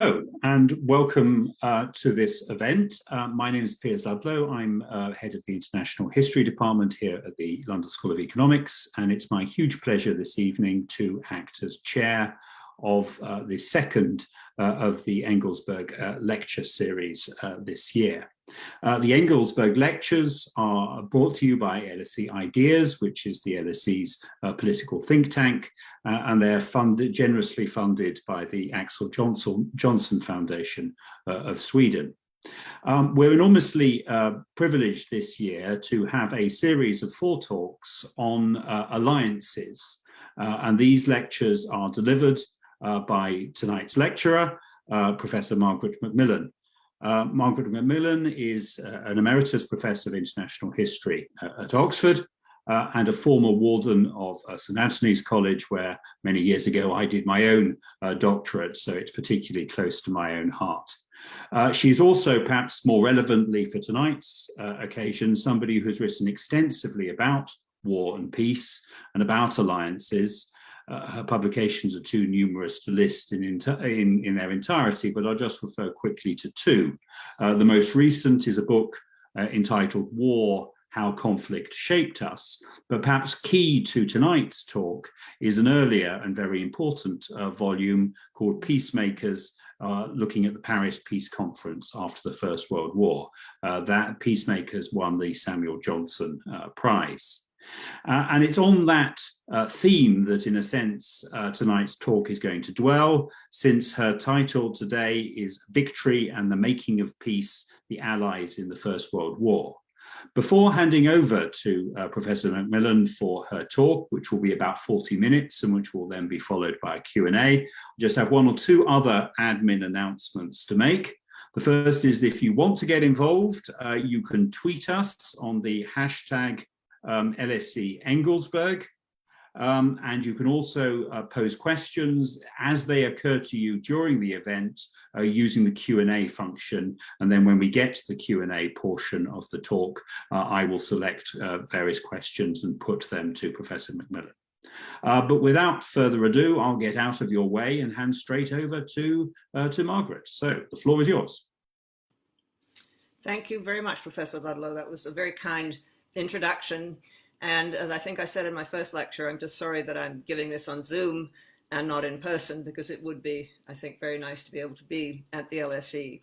And welcome to this event. My name is Piers Ludlow. I'm head of the International History Department here at the London School of Economics, and it's my huge pleasure this evening to act as chair of the second of the Engelsberg lecture series this year. The Engelsberg lectures are brought to you by LSE Ideas, which is the LSE's political think tank, and they're generously funded by the Axel Johnson Foundation of Sweden. We're enormously privileged this year to have a series of 4 talks on alliances, and these lectures are delivered by tonight's lecturer, Professor Margaret MacMillan. Margaret MacMillan is an emeritus professor of international history at Oxford and a former warden of St Anthony's College, where many years ago I did my own doctorate, so it's particularly close to my own heart. She's also, perhaps more relevantly for tonight's occasion, somebody who's written extensively about war and peace and about alliances. Her publications are too numerous to list in their entirety, but I'll just refer quickly to 2. The most recent is a book entitled War, How Conflict Shaped Us. But perhaps key to tonight's talk is an earlier and very important volume called Peacemakers, looking at the Paris Peace Conference after the First World War. That Peacemakers won the Samuel Johnson Prize. And it's on that theme that, in a sense, tonight's talk is going to dwell, since her title today is Victory and the Making of Peace, the Allies in the First World War. Before handing over to Professor MacMillan for her talk, which will be about 40 minutes and which will then be followed by a Q&A, I just have 1 or 2 other admin announcements to make. The first is, if you want to get involved, you can tweet us on the hashtag LSE Engelsberg, and you can also pose questions as they occur to you during the event using the Q&A function, and then when we get to the Q&A portion of the talk, I will select various questions and put them to Professor MacMillan. But without further ado, I'll get out of your way and hand straight over to Margaret. So the floor is yours. Thank you very much, Professor Ludlow. That was a very kind introduction, and as I think I said in my first lecture, I'm just sorry that I'm giving this on Zoom and not in person, because it would be, I think, very nice to be able to be at the LSE.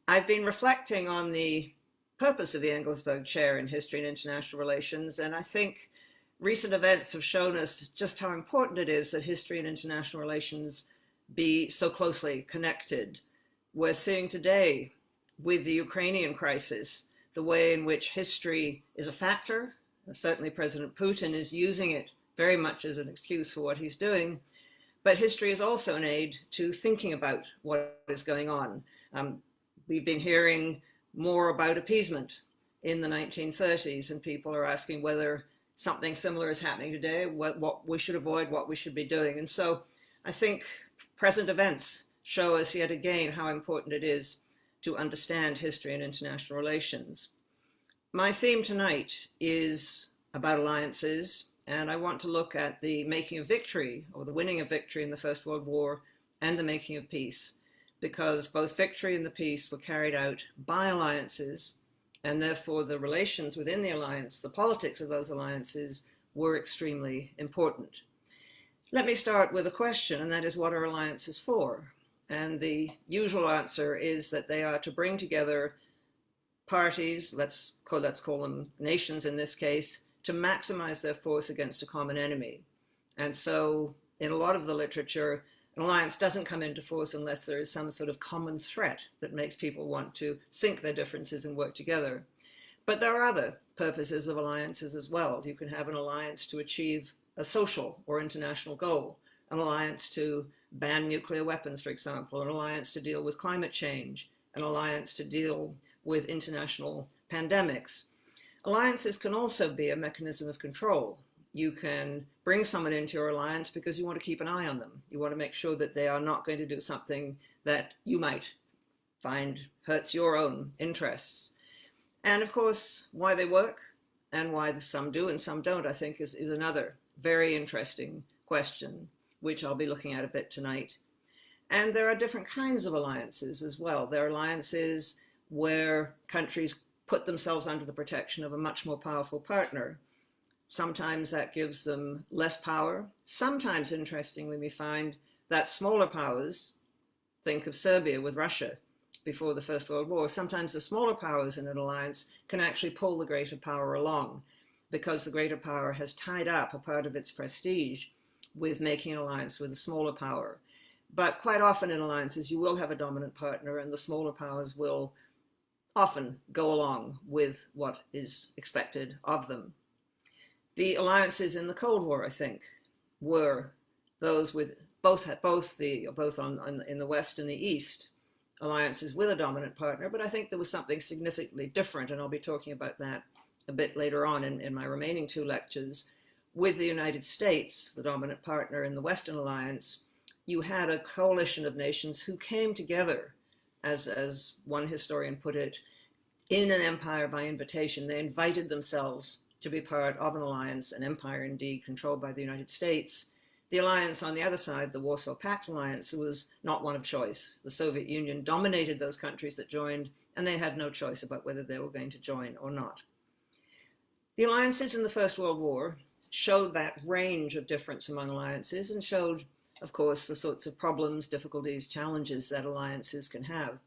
I've been reflecting on the purpose of the Engelsberg Chair in History and International Relations, and I think recent events have shown us just how important it is that history and international relations be so closely connected. We're seeing today, with the Ukrainian crisis, the way in which history is a factor. Certainly President Putin is using it very much as an excuse for what he's doing, but history is also an aid to thinking about what is going on. We've been hearing more about appeasement in the 1930s, and people are asking whether something similar is happening today, what we should avoid, what we should be doing. And so I think present events show us yet again how important it is to understand history and international relations. My theme tonight is about alliances, and I want to look at the making of victory, or the winning of victory in the First World War, and the making of peace, because both victory and the peace were carried out by alliances, and therefore the relations within the alliance, the politics of those alliances, were extremely important. Let me start with a question, and that is, what are alliances for? And the usual answer is that they are to bring together parties, let's call them nations in this case, to maximize their force against a common enemy. And so in a lot of the literature, an alliance doesn't come into force unless there is some sort of common threat that makes people want to sink their differences and work together. But there are other purposes of alliances as well. You can have an alliance to achieve a social or international goal, an alliance to ban nuclear weapons, for example, an alliance to deal with climate change, an alliance to deal with international pandemics. Alliances can also be a mechanism of control. You can bring someone into your alliance because you want to keep an eye on them. You want to make sure that they are not going to do something that you might find hurts your own interests. And of course, why they work and why some do and some don't, I think is another very interesting question, which I'll be looking at a bit tonight. And there are different kinds of alliances as well. There are alliances where countries put themselves under the protection of a much more powerful partner. Sometimes that gives them less power. Sometimes, interestingly, we find that smaller powers, think of Serbia with Russia before the First World War, sometimes the smaller powers in an alliance can actually pull the greater power along because the greater power has tied up a part of its prestige with making an alliance with a smaller power. But quite often in alliances, you will have a dominant partner, and the smaller powers will often go along with what is expected of them. The alliances in the Cold War, I think, were those with both in the West and the East, alliances with a dominant partner. But I think there was something significantly different, and I'll be talking about that a bit later on in my remaining two lectures. With the United States, the dominant partner in the Western Alliance, you had a coalition of nations who came together, as one historian put it, in an empire by invitation. They invited themselves to be part of an alliance, an empire indeed, controlled by the United States. The alliance on the other side, the Warsaw Pact alliance, was not one of choice. The Soviet Union dominated those countries that joined, and they had no choice about whether they were going to join or not. The alliances in the First World War showed that range of difference among alliances and showed, of course, the sorts of problems, difficulties, challenges that alliances can have.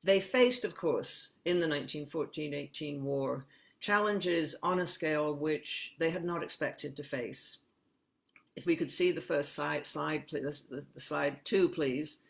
They faced, of course, in the 1914-18 war, challenges on a scale which they had not expected to face. If we could see the first slide, please, the slide 2, please.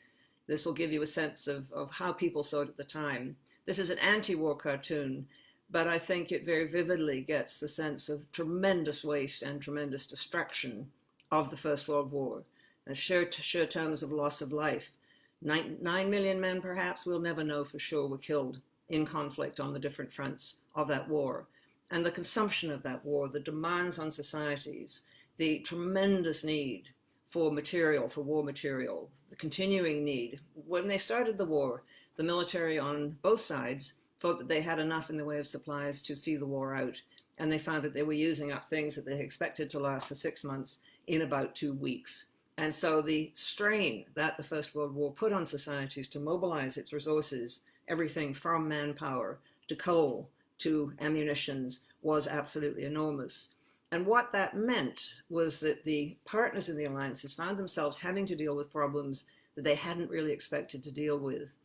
This will give you a sense of how people saw it at the time. This is an anti-war cartoon, but I think it very vividly gets the sense of tremendous waste and tremendous destruction of the First World War, and sheer terms of loss of life. 9 million men, perhaps, we'll never know for sure, were killed in conflict on the different fronts of that war. And the consumption of that war, the demands on societies, the tremendous need for material, for war material, the continuing need. When they started the war, the military on both sides thought that they had enough in the way of supplies to see the war out. And they found that they were using up things that they expected to last for 6 months in about 2 weeks. And so the strain that the First World War put on societies to mobilize its resources, everything from manpower to coal to ammunitions, was absolutely enormous. And what that meant was that the partners in the alliances found themselves having to deal with problems that they hadn't really expected to deal with.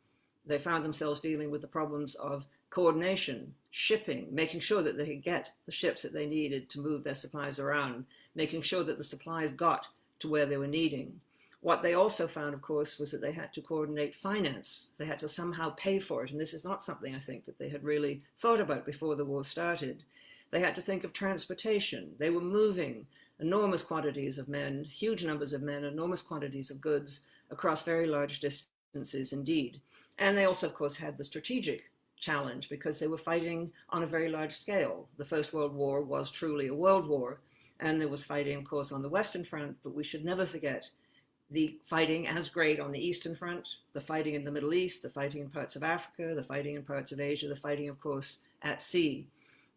They found themselves dealing with the problems of coordination, shipping, making sure that they could get the ships that they needed to move their supplies around, making sure that the supplies got to where they were needing. What they also found, of course, was that they had to coordinate finance. They had to somehow pay for it. And this is not something I think that they had really thought about before the war started. They had to think of transportation. They were moving enormous quantities of men, huge numbers of men, enormous quantities of goods across very large distances indeed. And they also, of course, had the strategic challenge because they were fighting on a very large scale. The First World War was truly a world war, and there was fighting, of course, on the Western Front, but we should never forget the fighting as great on the Eastern Front, the fighting in the Middle East, the fighting in parts of Africa, the fighting in parts of Asia, the fighting, of course, at sea.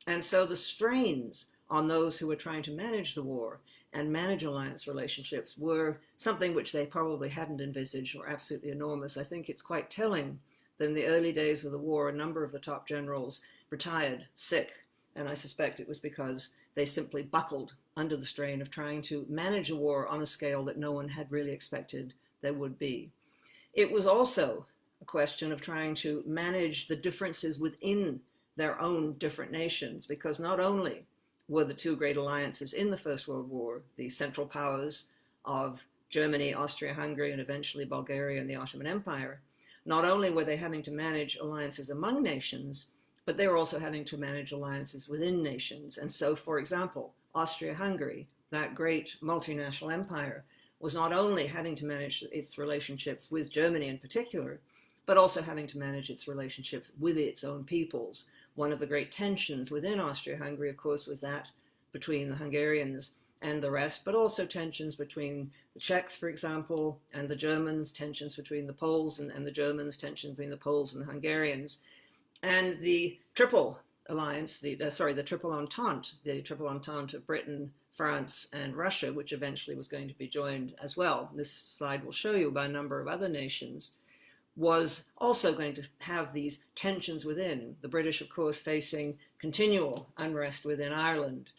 And so the strains on those who were trying to manage the war and manage alliance relationships were something which they probably hadn't envisaged, were absolutely enormous. I think it's quite telling that in the early days of the war, a number of the top generals retired sick, and I suspect it was because they simply buckled under the strain of trying to manage a war on a scale that no one had really expected there would be. It was also a question of trying to manage the differences within their own different nations, because not only were the two great alliances in the First World War, the central powers of Germany, Austria-Hungary, and eventually Bulgaria and the Ottoman Empire, not only were they having to manage alliances among nations, but they were also having to manage alliances within nations. And so, for example, Austria-Hungary, that great multinational empire, was not only having to manage its relationships with Germany in particular, but also having to manage its relationships with its own peoples. One of the great tensions within Austria-Hungary, of course, was that between the Hungarians and the rest, but also tensions between the Czechs, for example, and the Germans, tensions between the Poles and the Germans, tensions between the Poles and the Hungarians. And the Triple Alliance, the Triple Entente of Britain, France and Russia, which eventually was going to be joined as well. This slide will show you by a number of other nations, was also going to have these tensions within. The British, of course, facing continual unrest within Ireland,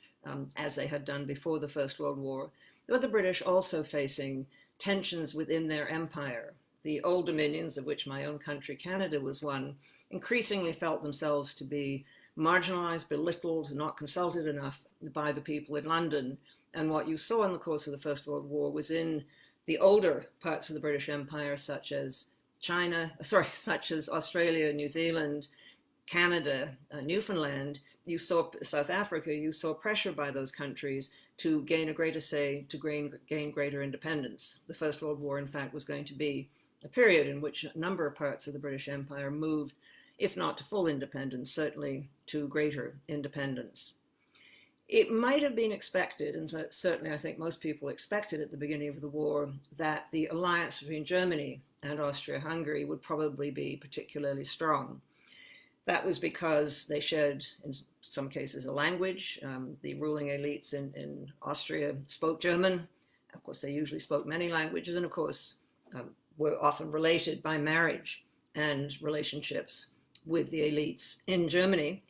as they had done before the First World War, but the British also facing tensions within their empire. The Old Dominions, of which my own country, Canada, was one, increasingly felt themselves to be marginalized, belittled, not consulted enough by the people in London. And what you saw in the course of the First World War was in the older parts of the British Empire, such as Australia, New Zealand, Canada, Newfoundland, you saw South Africa, you saw pressure by those countries to gain a greater say, to gain greater independence. The First World War, in fact, was going to be a period in which a number of parts of the British Empire moved, if not to full independence, certainly to greater independence. It might have been expected, and certainly I think most people expected at the beginning of the war, that the alliance between Germany and Austria-Hungary would probably be particularly strong. That was because they shared, in some cases, a language. The ruling elites in Austria spoke German. Of course, they usually spoke many languages, and of course, were often related by marriage and relationships with the elites in Germany.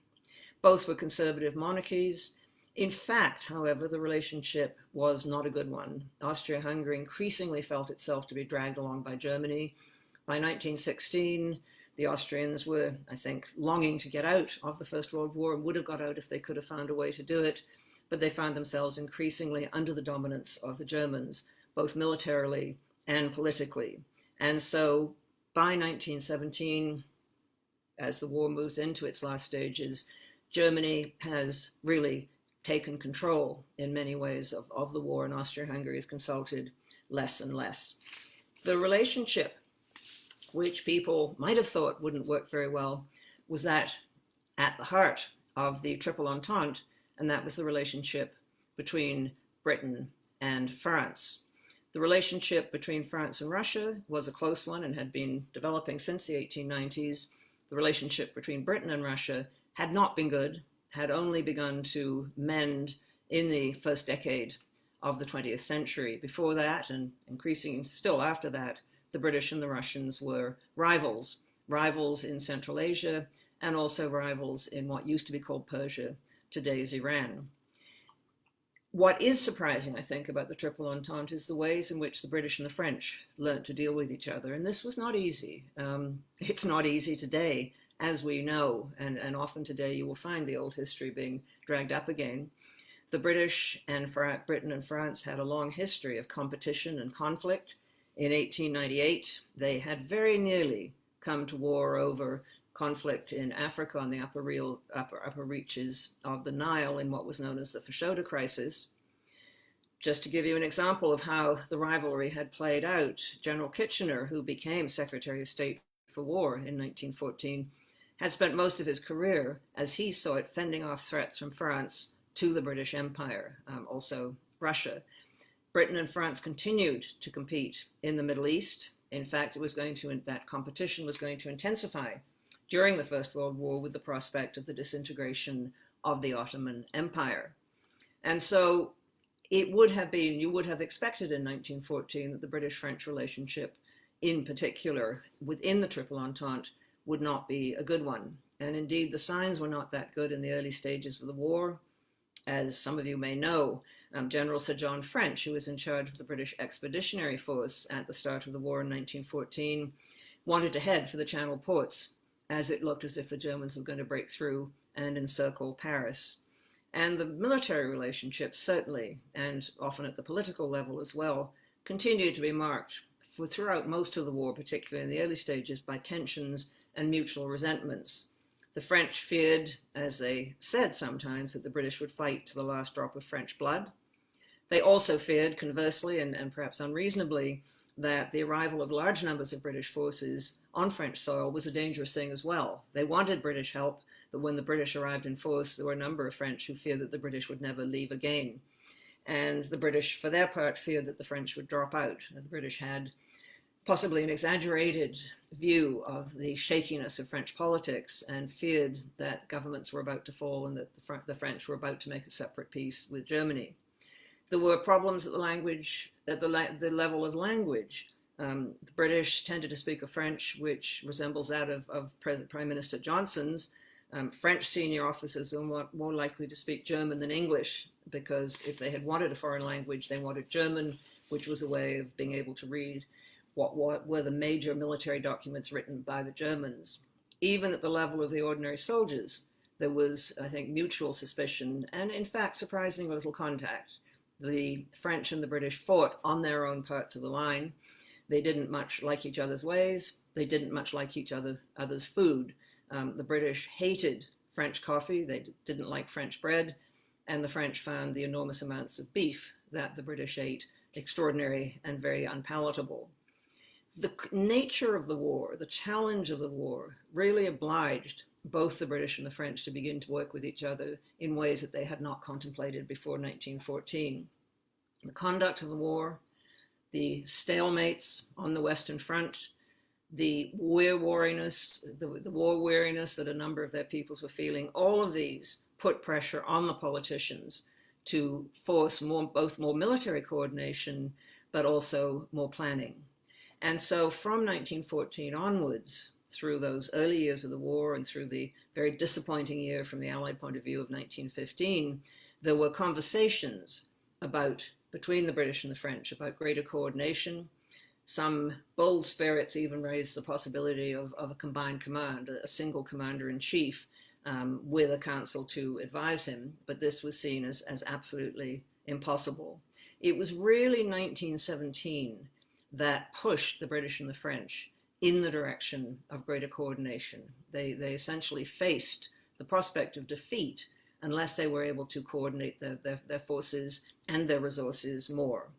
Both were conservative monarchies. In fact, however, the relationship was not a good one. Austria-Hungary increasingly felt itself to be dragged along by Germany. By 1916, the Austrians were, I think, longing to get out of the First World War and would have got out if they could have found a way to do it, but they found themselves increasingly under the dominance of the Germans, both militarily and politically. And so by 1917, as the war moves into its last stages, Germany has really taken control in many ways of the war, and Austria-Hungary is consulted less and less. The relationship, which people might have thought wouldn't work very well, was that at the heart of the Triple Entente, and that was the relationship between Britain and France. The relationship between France and Russia was a close one and had been developing since the 1890s. The relationship between Britain and Russia had not been good, had only begun to mend in the first decade of the 20th century. Before that, and increasing still after that, the British and the Russians were rivals in Central Asia, and also rivals in what used to be called Persia, today's Iran. What is surprising, I think, about the Triple Entente is the ways in which the British and the French learnt to deal with each other. And this was not easy. It's not easy today, as we know, and often today you will find the old history being dragged up again. The British and Britain and France had a long history of competition and conflict. In 1898, they had very nearly come to war over conflict in Africa on the upper reaches of the Nile in what was known as the Fashoda crisis. Just to give you an example of how the rivalry had played out, General Kitchener, who became Secretary of State for War in 1914, had spent most of his career, as he saw it, fending off threats from France to the British Empire, also Russia. Britain and France continued to compete in the Middle East. In fact, that competition was going to intensify during the First World War with the prospect of the disintegration of the Ottoman Empire. And so you would have expected in 1914 that the British-French relationship, in particular within the Triple Entente, would not be a good one. And indeed, the signs were not that good in the early stages of the war. As some of you may know, General Sir John French, who was in charge of the British Expeditionary Force at the start of the war in 1914, wanted to head for the Channel ports, as it looked as if the Germans were going to break through and encircle Paris. And the military relationships certainly, and often at the political level as well, continued to be marked throughout most of the war, particularly in the early stages, by tensions and mutual resentments. The French feared, as they said sometimes, that the British would fight to the last drop of French blood. They also feared, conversely, and perhaps unreasonably, that the arrival of large numbers of British forces on French soil was a dangerous thing as well. They wanted British help, but when the British arrived in force, there were a number of French who feared that the British would never leave again. And the British, for their part, feared that the French would drop out. The British had possibly an exaggerated view of the shakiness of French politics and feared that governments were about to fall and that the French were about to make a separate peace with Germany. There were problems at the level of language. The British tended to speak a French which resembles that of Prime Minister Johnson's. French senior officers were more likely to speak German than English, because if they had wanted a foreign language, they wanted German, which was a way of being able to read what were the major military documents written by the Germans. Even at the level of the ordinary soldiers, there was, I think, mutual suspicion and, in fact, surprisingly little contact. The French and the British fought on their own parts of the line. They didn't much like each other's ways. They didn't much like each other's food. The British hated French coffee. They didn't like French bread. And the French found the enormous amounts of beef that the British ate extraordinary and very unpalatable. The nature of the war, the challenge of the war, really obliged both the British and the French to begin to work with each other in ways that they had not contemplated before 1914. The conduct of the war, the stalemates on the Western Front, the war weariness that a number of their peoples were feeling, all of these put pressure on the politicians to force both more military coordination, but also more planning. And so from 1914 onwards, through those early years of the war and through the very disappointing year from the Allied point of view of 1915, there were conversations between the British and the French about greater coordination. Some bold spirits even raised the possibility of a combined command, a single commander-in-chief with a council to advise him, but this was seen as absolutely impossible. It was really 1917 that pushed the British and the French in the direction of greater coordination. They essentially faced the prospect of defeat unless they were able to coordinate their forces and their resources more.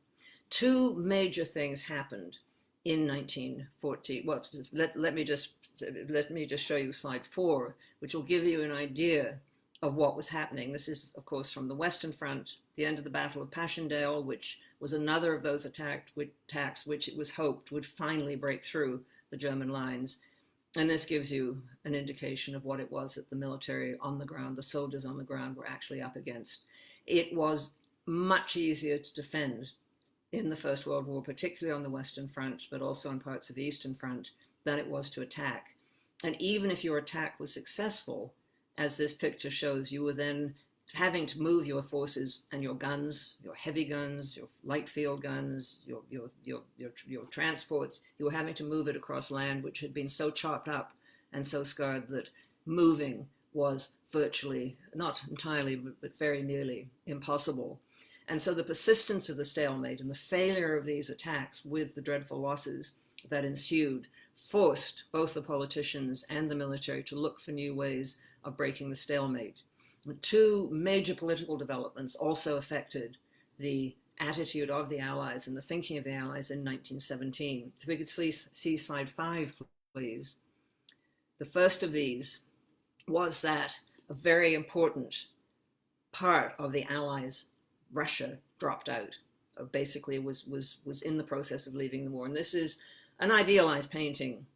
Two major things happened in 1914. Well, let me just show you slide 4, which will give you an idea of what was happening. This is, of course, from the Western Front, the end of the Battle of Passchendaele, which was another of those attacks which it was hoped would finally break through the German lines. And this gives you an indication of what it was that the military on the ground, the soldiers on the ground, were actually up against. It was much easier to defend in the First World War, particularly on the Western Front, but also in parts of the Eastern Front, than it was to attack. And even if your attack was successful, as this picture shows, you were then having to move your forces and your guns, your heavy guns, your light field guns, your transports. You were having to move it across land which had been so chopped up and so scarred that moving was virtually, not entirely, but very nearly impossible. And so the persistence of the stalemate and the failure of these attacks with the dreadful losses that ensued forced both the politicians and the military to look for new ways of breaking the stalemate. Two major political developments also affected the attitude of the Allies and the thinking of the Allies in 1917. If we could see slide 5, please. The first of these was that a very important part of the Allies, Russia, dropped out. Basically was in the process of leaving the war. And this is an idealized painting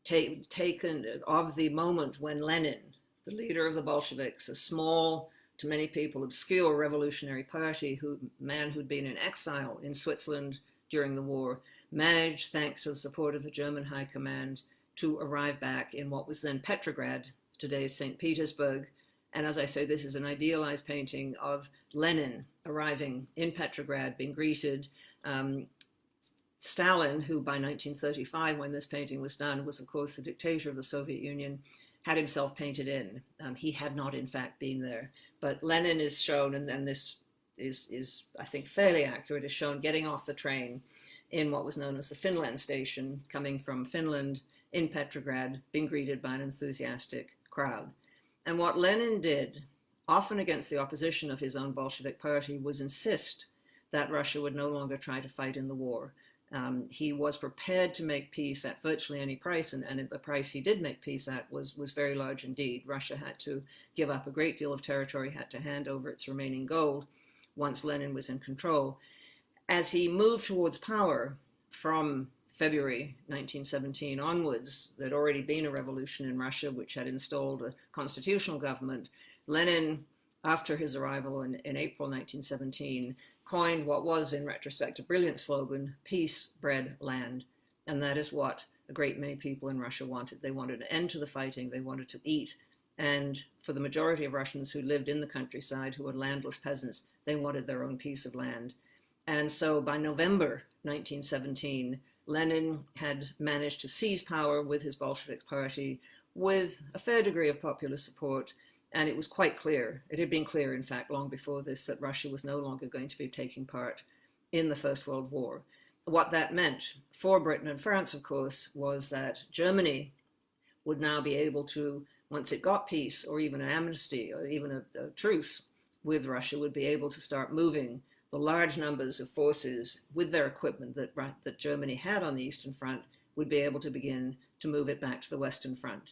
taken of the moment when Lenin, the leader of the Bolsheviks, a small, to many people, obscure revolutionary party, man who'd been in exile in Switzerland during the war, managed, thanks to the support of the German High Command, to arrive back in what was then Petrograd, today's St. Petersburg. And as I say, this is an idealized painting of Lenin arriving in Petrograd, being greeted. Stalin, who by 1935, when this painting was done, was of course the dictator of the Soviet Union, had himself painted in. He had not, in fact, been there. But Lenin is shown, and this is, I think, fairly accurate, is shown getting off the train in what was known as the Finland station, coming from Finland in Petrograd, being greeted by an enthusiastic crowd. And what Lenin did, often against the opposition of his own Bolshevik party, was insist that Russia would no longer try to fight in the war. He was prepared to make peace at virtually any price, and the price he did make peace at was very large indeed. Russia had to give up a great deal of territory, had to hand over its remaining gold once Lenin was in control. As he moved towards power from February 1917 onwards, there'd already been a revolution in Russia which had installed a constitutional government. Lenin after his arrival in April 1917, coined what was, in retrospect, a brilliant slogan, peace, bread, land. And that is what a great many people in Russia wanted. They wanted an end to the fighting, they wanted to eat. And for the majority of Russians who lived in the countryside, who were landless peasants, they wanted their own piece of land. And so by November 1917, Lenin had managed to seize power with his Bolshevik party with a fair degree of popular support. And it was quite clear, it had been clear, in fact, long before this, that Russia was no longer going to be taking part in the First World War. What that meant for Britain and France, of course, was that Germany would now be able to, once it got peace or even an amnesty or even a truce with Russia, would be able to start moving the large numbers of forces with their equipment that Germany had on the Eastern Front, would be able to begin to move it back to the Western Front.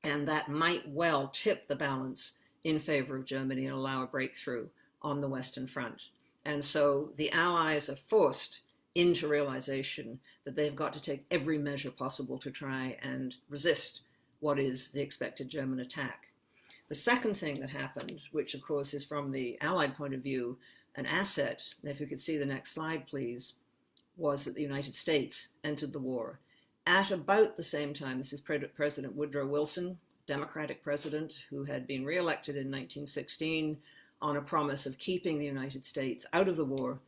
And that might well tip the balance in favor of Germany and allow a breakthrough on the Western Front. And so the Allies are forced into realization that they've got to take every measure possible to try and resist what is the expected German attack. The second thing that happened, which of course is from the Allied point of view an asset, if you could see the next slide please, was that the United States entered the war. At about the same time, this is President Woodrow Wilson, Democratic president who had been re-elected in 1916 on a promise of keeping the United States out of the war.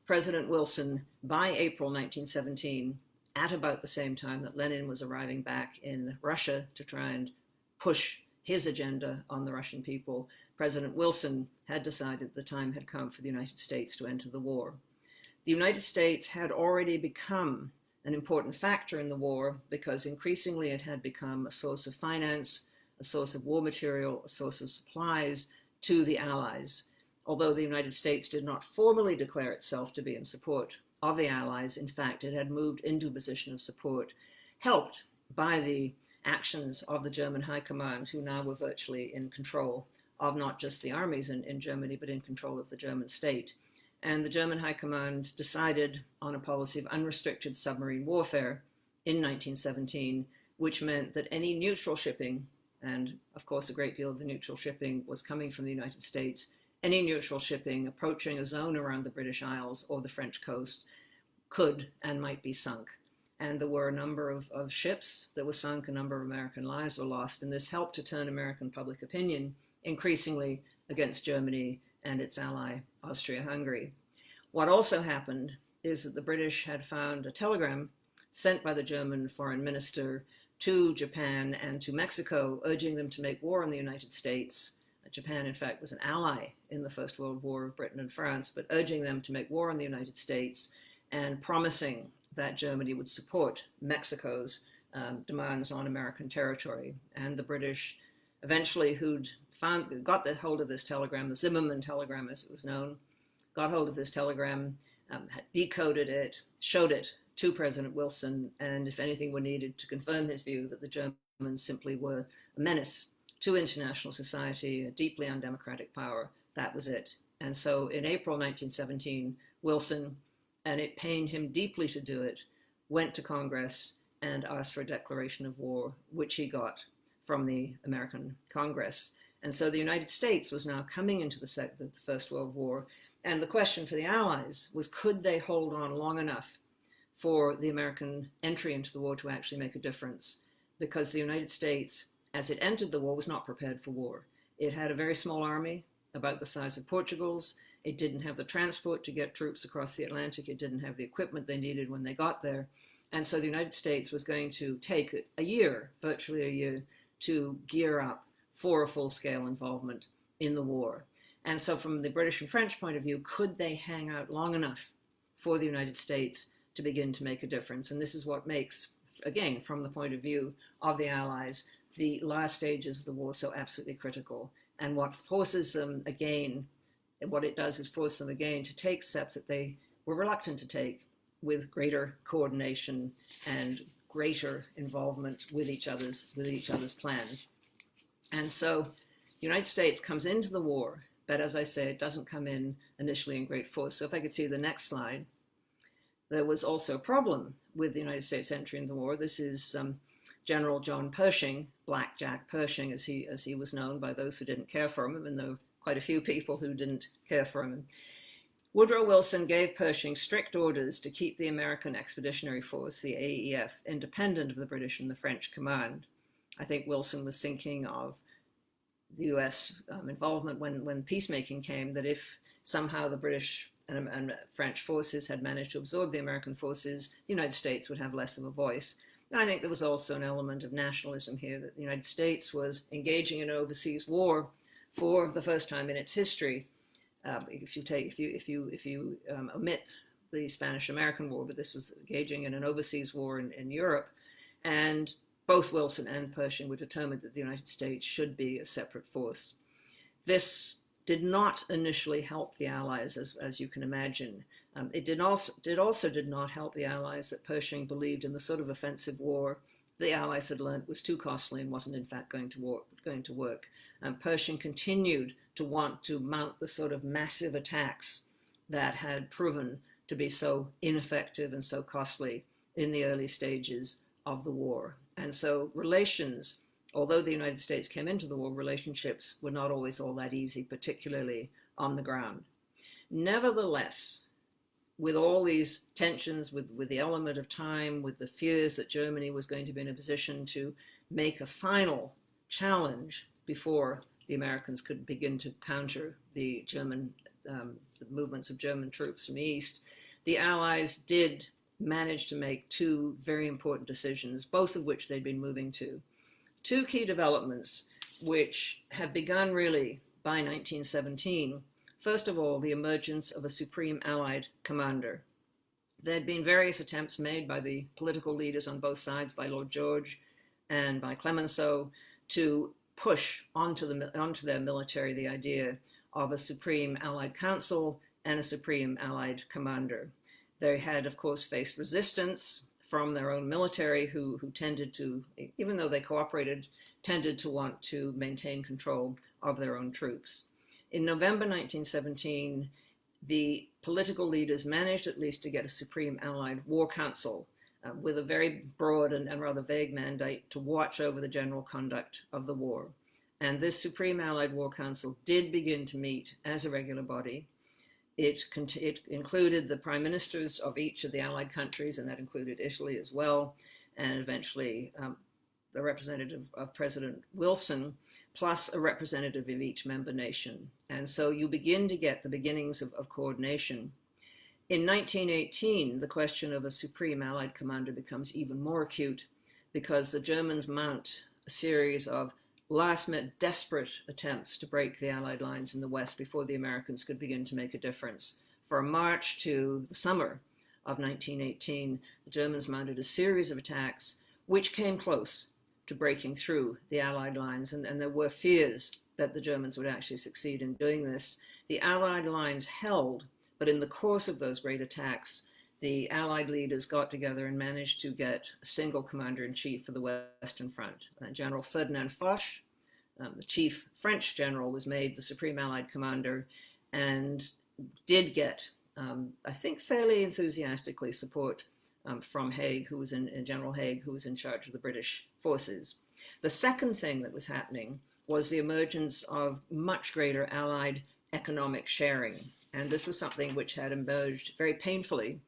President Wilson, by April 1917, at about the same time that Lenin was arriving back in Russia to try and push his agenda on the Russian people, President Wilson had decided the time had come for the United States to enter the war. The United States had already become an important factor in the war because increasingly it had become a source of finance, a source of war material, a source of supplies to the Allies. Although the United States did not formally declare itself to be in support of the Allies, in fact, it had moved into a position of support, helped by the actions of the German High Command, who now were virtually in control of not just the armies in Germany, but in control of the German state. And the German High Command decided on a policy of unrestricted submarine warfare in 1917, which meant that any neutral shipping, and of course a great deal of the neutral shipping was coming from the United States, any neutral shipping approaching a zone around the British Isles or the French coast could and might be sunk. And there were a number of ships that were sunk, a number of American lives were lost, and this helped to turn American public opinion increasingly against Germany and its ally, Austria-Hungary. What also happened is that the British had found a telegram sent by the German foreign minister to Japan and to Mexico, urging them to make war on the United States. Japan, in fact, was an ally in the First World War of Britain and France, but urging them to make war on the United States and promising that Germany would support Mexico's demands on American territory. And the British eventually, who'd got the hold of this telegram, the Zimmermann telegram as it was known, got hold of this telegram, decoded it, showed it to President Wilson, and if anything were needed to confirm his view that the Germans simply were a menace to international society, a deeply undemocratic power, that was it. And so in April 1917, Wilson, and it pained him deeply to do it, went to Congress and asked for a declaration of war, which he got from the American Congress. And so the United States was now coming into the First World War, and the question for the Allies was, could they hold on long enough for the American entry into the war to actually make a difference? Because the United States, as it entered the war, was not prepared for war. It had a very small army, about the size of Portugal's. It didn't have the transport to get troops across the Atlantic. It didn't have the equipment they needed when they got there. And so the United States was going to take a year, virtually a year, to gear up for a full-scale involvement in the war. And so from the British and French point of view, could they hang out long enough for the United States to begin to make a difference? And this is what makes, again, from the point of view of the Allies, the last stages of the war so absolutely critical. And what forces them again, what it does is force them again to take steps that they were reluctant to take, with greater coordination and greater involvement with each other's plans. And so the United States comes into the war, but as I say, it doesn't come in initially in great force. So if I could see the next slide, there was also a problem with the United States entry in the war. This is General John Pershing, Black Jack Pershing, as he was known by those who didn't care for him, even though, of quite a few people who didn't care for him. Woodrow Wilson gave Pershing strict orders to keep the American Expeditionary Force, the AEF, independent of the British and the French command. I think Wilson was thinking of the US involvement when peacemaking came, that if somehow the British and French forces had managed to absorb the American forces, the United States would have less of a voice. And I think there was also an element of nationalism here, that the United States was engaging in an overseas war for the first time in its history. If you omit the Spanish-American War, but this was engaging in an overseas war in Europe, and both Wilson and Pershing were determined that the United States should be a separate force. This did not initially help the Allies, as you can imagine. It also did not help the Allies that Pershing believed in the sort of offensive war the Allies had learned was too costly and wasn't in fact going to work. Pershing continued to want to mount the sort of massive attacks that had proven to be so ineffective and so costly in the early stages of the war. And so relations, although the United States came into the war, relationships were not always all that easy, particularly on the ground. Nevertheless, with all these tensions, with the element of time, with the fears that Germany was going to be in a position to make a final challenge before the Americans could begin to counter the movements of German troops from the east, the Allies did manage to make two very important decisions, both of which they'd been moving to. Two key developments which have begun really by 1917. First of all, the emergence of a supreme Allied commander. There had been various attempts made by the political leaders on both sides, by Lord George and by Clemenceau, to push onto their military the idea of a supreme Allied council and a supreme Allied commander. They had, of course, faced resistance from their own military, who tended to, even though they cooperated, tended to want to maintain control of their own troops. In November 1917, the political leaders managed at least to get a Supreme Allied War Council with a very broad and rather vague mandate to watch over the general conduct of the war. And this Supreme Allied War Council did begin to meet as a regular body. It included the prime ministers of each of the Allied countries, and that included Italy as well, and eventually the representative of President Wilson, plus a representative of each member nation. And so you begin to get the beginnings of coordination. In 1918, the question of a supreme Allied commander becomes even more acute, because the Germans mount a series of last-minute desperate attempts to break the Allied lines in the West before the Americans could begin to make a difference. For a march to the summer of 1918, the Germans mounted a series of attacks which came close to breaking through the Allied lines, and there were fears that the Germans would actually succeed in doing this. The Allied lines held, but in the course of those great attacks, the Allied leaders got together and managed to get a single commander-in-chief for the Western Front. General Ferdinand Foch, the chief French general, was made the Supreme Allied Commander and did get, I think, fairly enthusiastically support from Haig, General Haig, who was in charge of the British forces. The second thing that was happening was the emergence of much greater Allied economic sharing. And this was something which had emerged very painfully.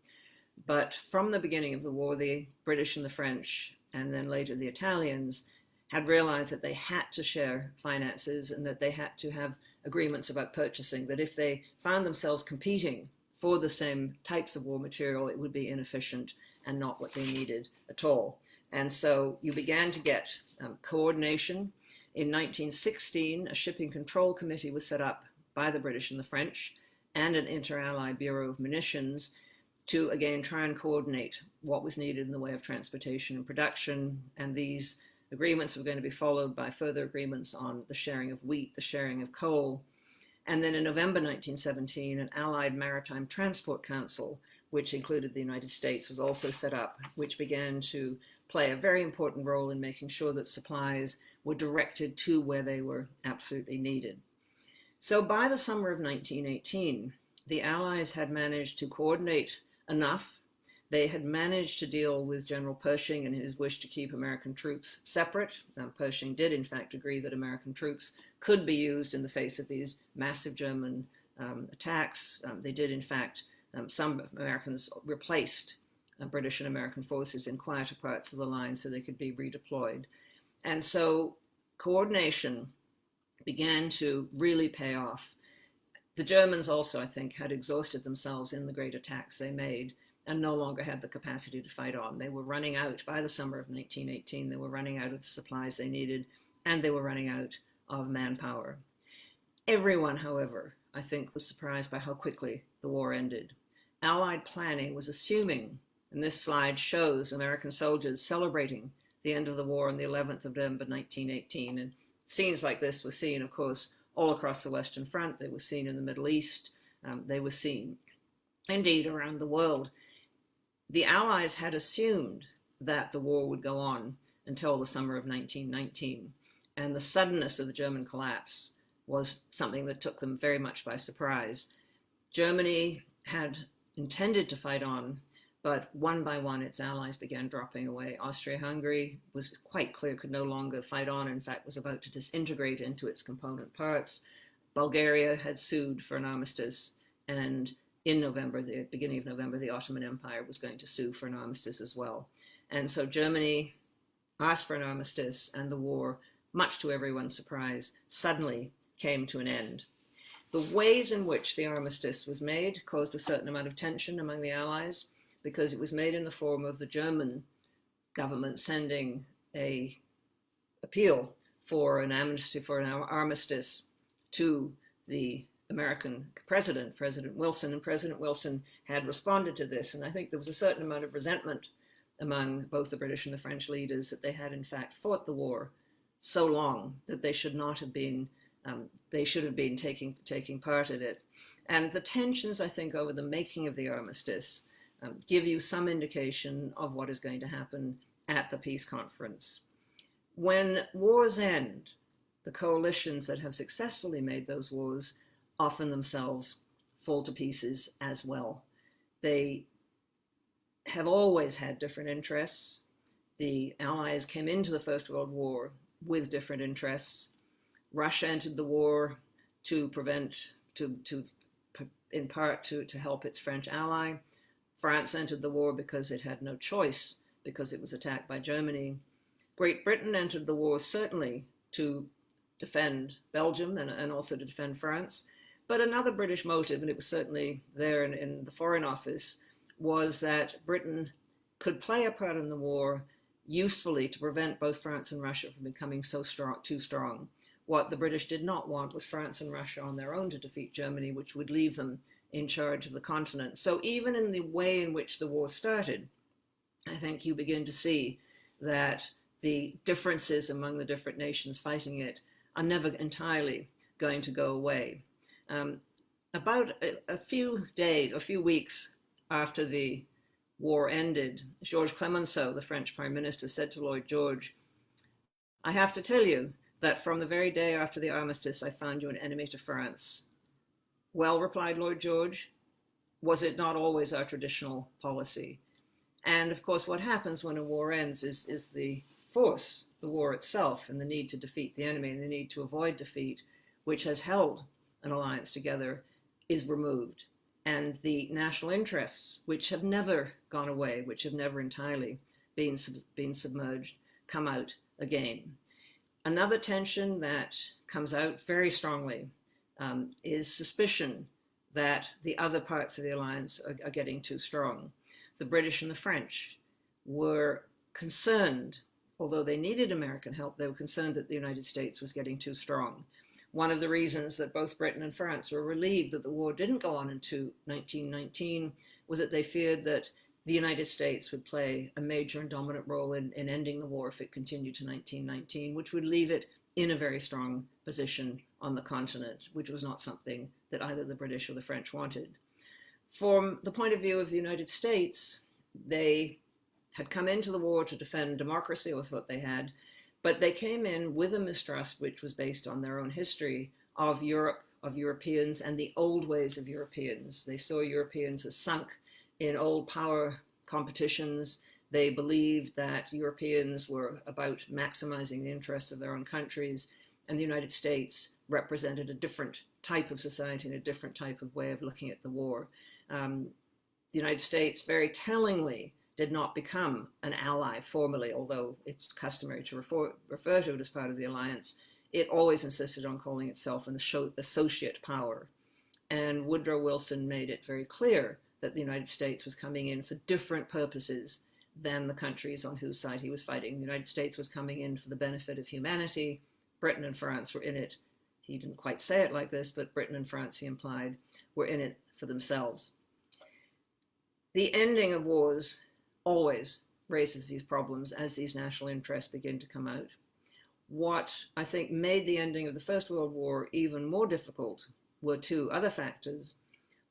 But from the beginning of the war, the British and the French, and then later the Italians, had realized that they had to share finances and that they had to have agreements about purchasing, that if they found themselves competing for the same types of war material, it would be inefficient and not what they needed at all. And so you began to get coordination. In 1916, a shipping control committee was set up by the British and the French, and an Inter-Allied Bureau of Munitions, to again try and coordinate what was needed in the way of transportation and production. And these agreements were going to be followed by further agreements on the sharing of wheat, the sharing of coal. And then in November 1917, an Allied Maritime Transport Council, which included the United States, was also set up, which began to play a very important role in making sure that supplies were directed to where they were absolutely needed. So by the summer of 1918, the Allies had managed to coordinate enough They had managed to deal with General Pershing and his wish to keep American troops separate. Pershing did, in fact, agree that American troops could be used in the face of these massive German attacks. They did, in fact, some Americans replaced British and American forces in quieter parts of the line so they could be redeployed. And so coordination began to really pay off. The Germans also, I think, had exhausted themselves in the great attacks they made and no longer had the capacity to fight on. They were running out, by the summer of 1918, they were running out of the supplies they needed, and they were running out of manpower. Everyone, however, I think, was surprised by how quickly the war ended. Allied planning was assuming, and this slide shows American soldiers celebrating the end of the war on the 11th of November 1918. And scenes like this were seen, of course, all across the Western Front. They were seen in the Middle East. They were seen, indeed, around the world. The Allies had assumed that the war would go on until the summer of 1919. And the suddenness of the German collapse was something that took them very much by surprise. Germany had intended to fight on, but one by one its allies began dropping away. Austria-Hungary was quite clear could no longer fight on, in fact was about to disintegrate into its component parts. Bulgaria had sued for an armistice, and in November, the beginning of November, the Ottoman Empire was going to sue for an armistice as well. And so Germany asked for an armistice, and the war, much to everyone's surprise, suddenly came to an end. The ways in which the armistice was made caused a certain amount of tension among the Allies, because it was made in the form of the German government sending an appeal for an amnesty, for an armistice to the American President Wilson, and President Wilson had responded to this. And I think there was a certain amount of resentment among both the British and the French leaders that they had in fact fought the war so long that they should not have been, they should have been taking part in it. And the tensions, I think, over the making of the armistice give you some indication of what is going to happen at the peace conference. When wars end, the coalitions that have successfully made those wars often themselves fall to pieces as well. They have always had different interests. The Allies came into the First World War with different interests. Russia entered the war to in part to help its French ally. France entered the war because it had no choice, because it was attacked by Germany. Great Britain entered the war certainly to defend Belgium and also to defend France. But another British motive, and it was certainly there in the Foreign Office, was that Britain could play a part in the war usefully to prevent both France and Russia from becoming too strong. What the British did not want was France and Russia on their own to defeat Germany, which would leave them in charge of the continent. So even in the way in which the war started, I think you begin to see that the differences among the different nations fighting it are never entirely going to go away. About a few days or few weeks after the war ended, Georges Clemenceau, the French Prime Minister, said to Lloyd George, "I have to tell you that from the very day after the armistice, I found you an enemy to France." "Well," replied Lloyd George, "was it not always our traditional policy?" And of course, what happens when a war ends is the force, the war itself, and the need to defeat the enemy and the need to avoid defeat, which has held an alliance together, is removed. And the national interests, which have never gone away, which have never entirely been submerged, come out again. Another tension that comes out very strongly is suspicion that the other parts of the alliance are getting too strong. The British and the French were concerned, although they needed American help, they were concerned that the United States was getting too strong. One of the reasons that both Britain and France were relieved that the war didn't go on into 1919 was that they feared that the United States would play a major and dominant role in ending the war if it continued to 1919, which would leave it in a very strong position on the continent, which was not something that either the British or the French wanted. From the point of view of the United States, they had come into the war to defend democracy, was what they had, but they came in with a mistrust which was based on their own history of Europe, of Europeans, and the old ways of Europeans. They saw Europeans as sunk in old power competitions. They believed that Europeans were about maximizing the interests of their own countries, and the United States represented a different type of society and a different type of way of looking at the war. The United States, very tellingly, did not become an ally formally, although it's customary to refer to it as part of the alliance. It always insisted on calling itself an associate power. And Woodrow Wilson made it very clear that the United States was coming in for different purposes than the countries on whose side he was fighting. The United States was coming in for the benefit of humanity. Britain and France were in it. He didn't quite say it like this, but Britain and France, he implied, were in it for themselves. The ending of wars always raises these problems as these national interests begin to come out. What I think made the ending of the First World War even more difficult were two other factors.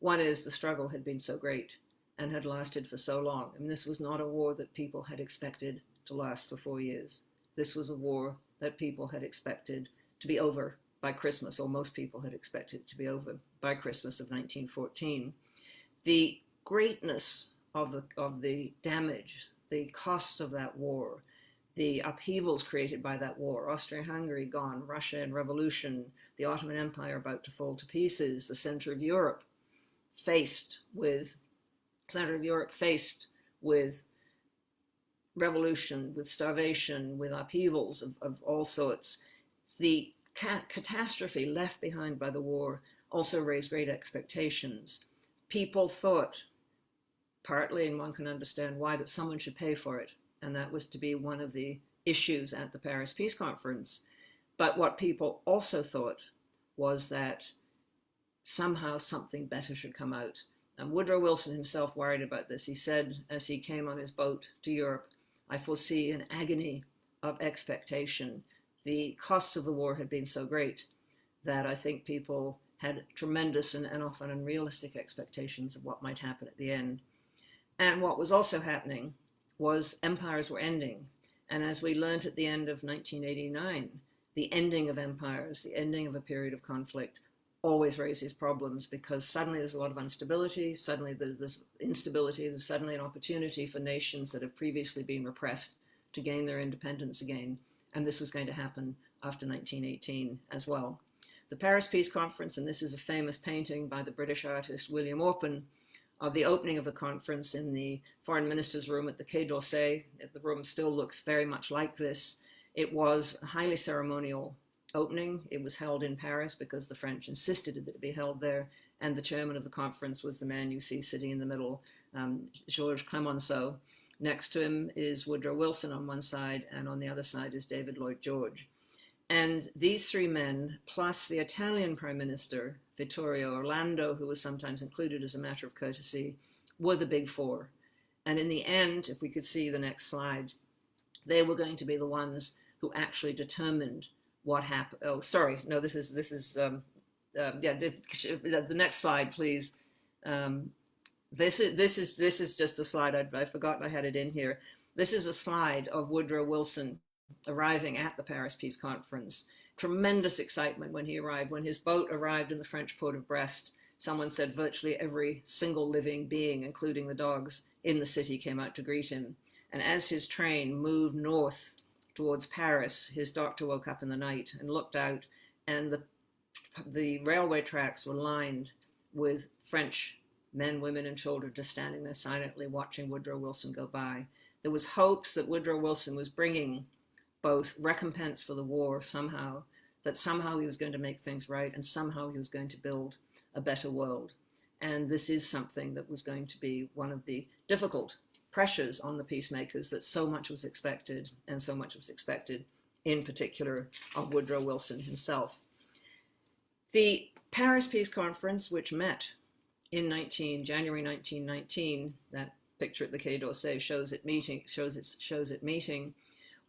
One is the struggle had been so great and had lasted for so long. I mean, this was not a war that people had expected to last for 4 years. This was a war that people had expected to be over by Christmas, or most people had expected to be over by Christmas of 1914. The greatness of the damage, the costs of that war, the upheavals created by that war, Austria-Hungary gone, Russia in revolution, the Ottoman Empire about to fall to pieces, the center of Europe faced with revolution, with starvation, with upheavals of all sorts. The catastrophe left behind by the war also raised great expectations. People thought, partly, and one can understand why, that someone should pay for it. And that was to be one of the issues at the Paris Peace Conference. But what people also thought was that somehow something better should come out. And Woodrow Wilson himself worried about this. He said, as he came on his boat to Europe, "I foresee an agony of expectation." The costs of the war had been so great that I think people had tremendous and often unrealistic expectations of what might happen at the end. And what was also happening was empires were ending. And as we learned at the end of 1989, the ending of empires, the ending of a period of conflict, always raises problems, because suddenly there's a lot of instability, suddenly there's instability, there's suddenly an opportunity for nations that have previously been repressed to gain their independence again. And this was going to happen after 1918 as well. The Paris Peace Conference, and this is a famous painting by the British artist William Orpen, of the opening of the conference in the foreign minister's room at the Quai d'Orsay. The room still looks very much like this. It was a highly ceremonial opening. It was held in Paris because the French insisted that it be held there, and the chairman of the conference was the man you see sitting in the middle, Georges Clemenceau. Next to him is Woodrow Wilson on one side, and on the other side is David Lloyd George. And these three men, plus the Italian Prime Minister, Vittorio Orlando, who was sometimes included as a matter of courtesy, were the big four. And in the end, if we could see the next slide, they were going to be the ones who actually determined what happened. Oh, sorry, no, this is the next slide, please. This is just a slide. I forgot I had it in here. This is a slide of Woodrow Wilson arriving at the Paris Peace Conference. Tremendous excitement when he arrived. When his boat arrived in the French port of Brest, someone said virtually every single living being, including the dogs in the city, came out to greet him. And as his train moved north towards Paris, his doctor woke up in the night and looked out, and the railway tracks were lined with French men, women, and children just standing there silently watching Woodrow Wilson go by. There was hopes that Woodrow Wilson was bringing both recompense for the war somehow, that somehow he was going to make things right, and somehow he was going to build a better world. And this is something that was going to be one of the difficult pressures on the peacemakers, that so much was expected, and so much was expected in particular of Woodrow Wilson himself. The Paris Peace Conference, which met in January 1919, that picture at the Quai d'Orsay shows it meeting,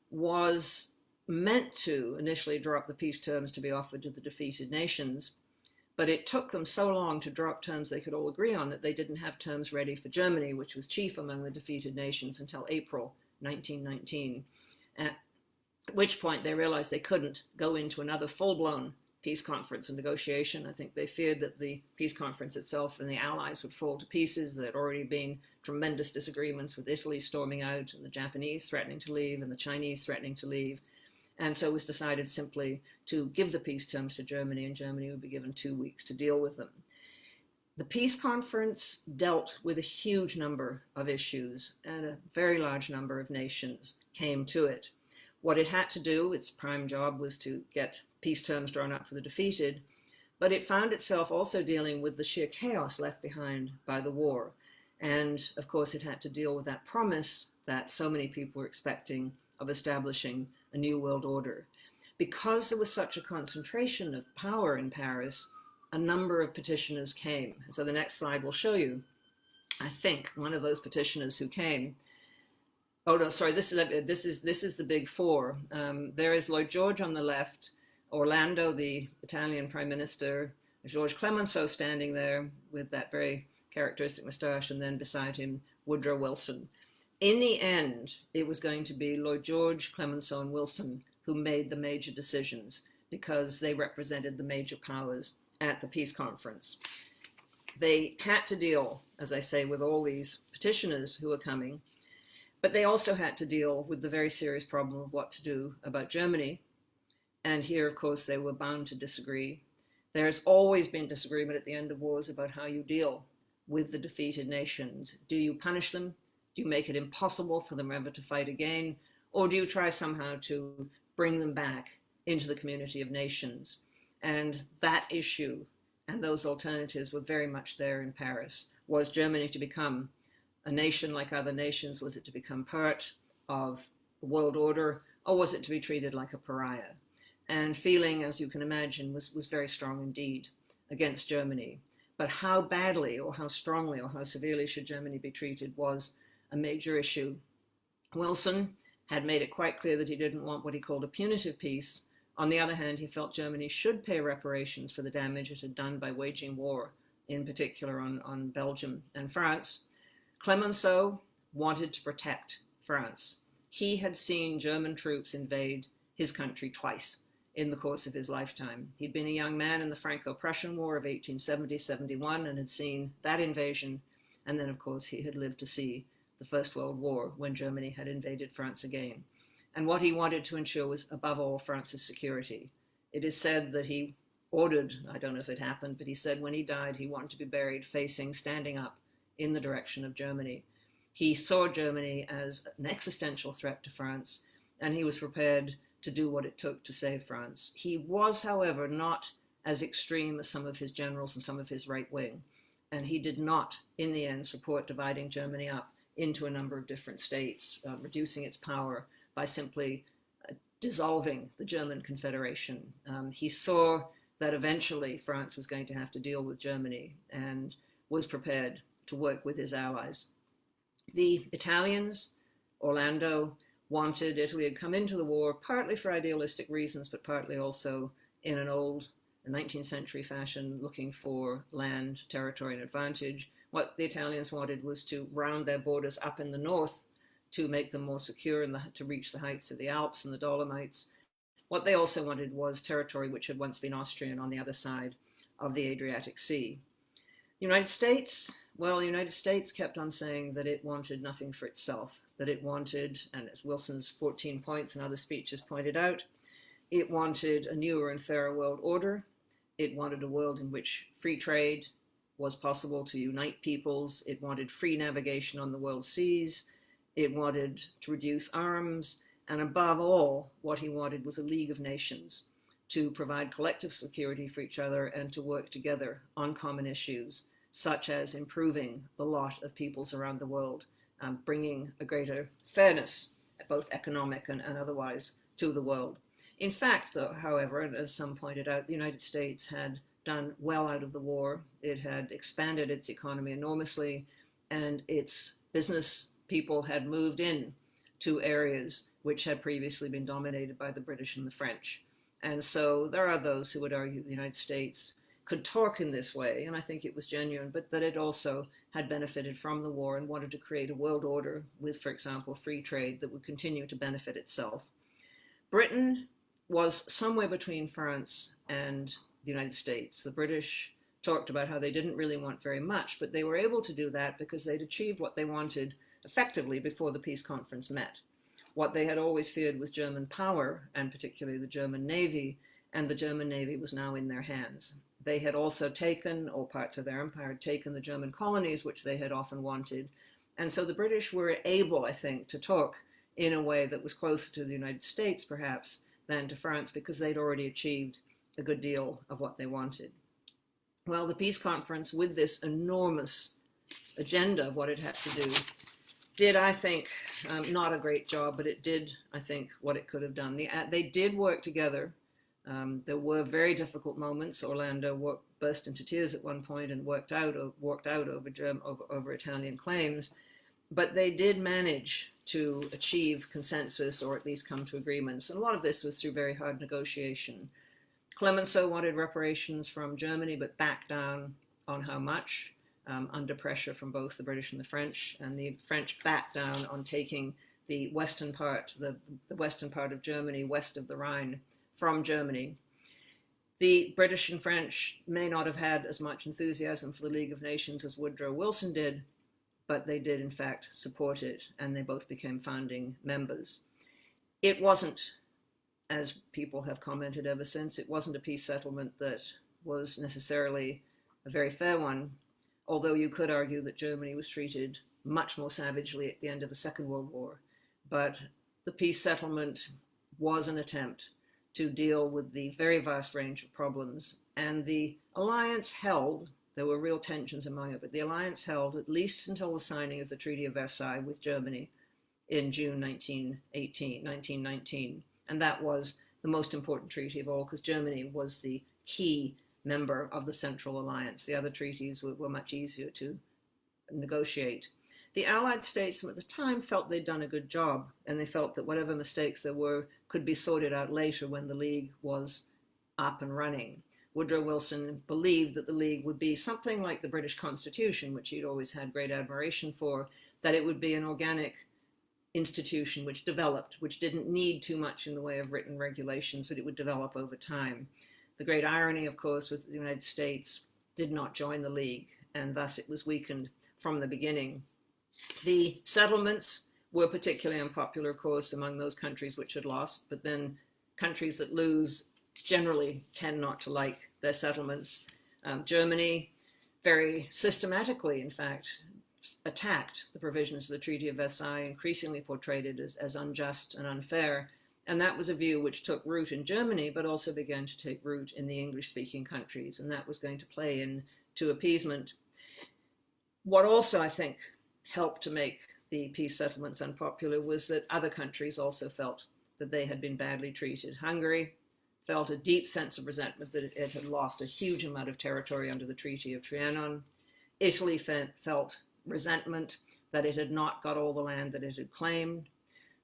was meant to initially draw up the peace terms to be offered to the defeated nations, but it took them so long to draw up terms they could all agree on that they didn't have terms ready for Germany, which was chief among the defeated nations, until April 1919, at which point they realized they couldn't go into another full-blown peace conference and negotiation. I think they feared that the peace conference itself and the Allies would fall to pieces. There had already been tremendous disagreements with Italy storming out and the Japanese threatening to leave and the Chinese threatening to leave. And so it was decided simply to give the peace terms to Germany, and Germany would be given 2 weeks to deal with them. The peace conference dealt with a huge number of issues, and a very large number of nations came to it. What it had to do, its prime job, was to get peace terms drawn up for the defeated, but it found itself also dealing with the sheer chaos left behind by the war. And of course, it had to deal with that promise that so many people were expecting of establishing a new world order. Because there was such a concentration of power in Paris, a number of petitioners came. So the next slide will show you, I think, one of those petitioners who came. Oh no, sorry, this is the big four. There is Lloyd George on the left, Orlando, the Italian Prime Minister, Georges Clemenceau standing there with that very characteristic moustache, and then beside him, Woodrow Wilson. In the end, it was going to be Lloyd George, Clemenceau, and Wilson who made the major decisions because they represented the major powers at the peace conference. They had to deal, as I say, with all these petitioners who were coming, but they also had to deal with the very serious problem of what to do about Germany. And here, of course, they were bound to disagree. There's always been disagreement at the end of wars about how you deal with the defeated nations. Do you punish them? Do you make it impossible for them ever to fight again? Or do you try somehow to bring them back into the community of nations? And that issue and those alternatives were very much there in Paris. Was Germany to become a nation like other nations? Was it to become part of the world order? Or was it to be treated like a pariah? And feeling, as you can imagine, was very strong indeed against Germany. But how badly or how strongly or how severely should Germany be treated was a major issue. Wilson had made it quite clear that he didn't want what he called a punitive peace. On the other hand, he felt Germany should pay reparations for the damage it had done by waging war, in particular on Belgium and France. Clemenceau wanted to protect France. He had seen German troops invade his country twice in the course of his lifetime. He'd been a young man in the Franco-Prussian War of 1870-71 and had seen that invasion. And then, of course, he had lived to see the First World War when Germany had invaded France again. And what he wanted to ensure was, above all, France's security. It is said that he ordered, I don't know if it happened, but he said when he died, he wanted to be buried standing up in the direction of Germany. He saw Germany as an existential threat to France, and he was prepared to do what it took to save France. He was, however, not as extreme as some of his generals and some of his right wing, and he did not, in the end, support dividing Germany up into a number of different states, reducing its power by simply dissolving the German Confederation. He saw that eventually France was going to have to deal with Germany and was prepared to work with his allies. The Italians, Orlando, wanted Italy had come into the war partly for idealistic reasons, but partly also in an old 19th century fashion, looking for land, territory, and advantage. What the Italians wanted was to round their borders up in the north to make them more secure and to reach the heights of the Alps and the Dolomites. What they also wanted was territory which had once been Austrian on the other side of the Adriatic Sea. The United States, well, the United States kept on saying that it wanted nothing for itself, that it wanted, and as Wilson's 14 points and other speeches pointed out, it wanted a newer and fairer world order. It wanted a world in which free trade was possible to unite peoples. It wanted free navigation on the world seas. It wanted to reduce arms. And above all, what he wanted was a League of Nations to provide collective security for each other and to work together on common issues, such as improving the lot of peoples around the world, bringing a greater fairness, both economic and otherwise, to the world. In fact, though, however, and as some pointed out, the United States had done well out of the war. It had expanded its economy enormously, and its business people had moved in to areas which had previously been dominated by the British and the French. And so there are those who would argue the United States could talk in this way, and I think it was genuine, but that it also had benefited from the war and wanted to create a world order with, for example, free trade that would continue to benefit itself. Britain was somewhere between France and the United States. The British talked about how they didn't really want very much, but they were able to do that because they'd achieved what they wanted effectively before the peace conference met. What they had always feared was German power, and particularly the German Navy, and the German Navy was now in their hands. They had also taken, or parts of their empire had taken, the German colonies, which they had often wanted. And so the British were able, I think, to talk in a way that was closer to the United States, perhaps, than to France, because they'd already achieved a good deal of what they wanted. Well, the peace conference, with this enormous agenda of what it had to do, did, I think, not a great job, but it did, I think, what it could have done. They did work together. There were very difficult moments. Orlando burst into tears at one point and walked out over Italian claims, but they did manage to achieve consensus, or at least come to agreements. And a lot of this was through very hard negotiation. Clemenceau wanted reparations from Germany, but backed down on how much, under pressure from both the British and the French. And the French backed down on taking the western part, the western part of Germany, west of the Rhine, from Germany. The British and French may not have had as much enthusiasm for the League of Nations as Woodrow Wilson did, but they did in fact support it, and they both became founding members. It wasn't, as people have commented ever since, it wasn't a peace settlement that was necessarily a very fair one, although you could argue that Germany was treated much more savagely at the end of the Second World War. But the peace settlement was an attempt to deal with the very vast range of problems, and the alliance held. There were real tensions among it, but the alliance held at least until the signing of the Treaty of Versailles with Germany in June 1919. And that was the most important treaty of all, because Germany was the key member of the Central Alliance. The other treaties were much easier to negotiate. The Allied states at the time felt they'd done a good job, and they felt that whatever mistakes there were could be sorted out later when the League was up and running. Woodrow Wilson believed that the League would be something like the British Constitution, which he'd always had great admiration for, that it would be an organic institution which developed, which didn't need too much in the way of written regulations, but it would develop over time. The great irony, of course, was that the United States did not join the League, and thus it was weakened from the beginning. The settlements were particularly unpopular, of course, among those countries which had lost, but then countries that lose generally tend not to like their settlements. Germany very systematically, in fact, attacked the provisions of the Treaty of Versailles, increasingly portrayed it as unjust and unfair. And that was a view which took root in Germany, but also began to take root in the English-speaking countries, and that was going to play into appeasement. What also, I think, helped to make the peace settlements unpopular was that other countries also felt that they had been badly treated. Hungary felt a deep sense of resentment that it had lost a huge amount of territory under the Treaty of Trianon. Italy felt resentment that it had not got all the land that it had claimed.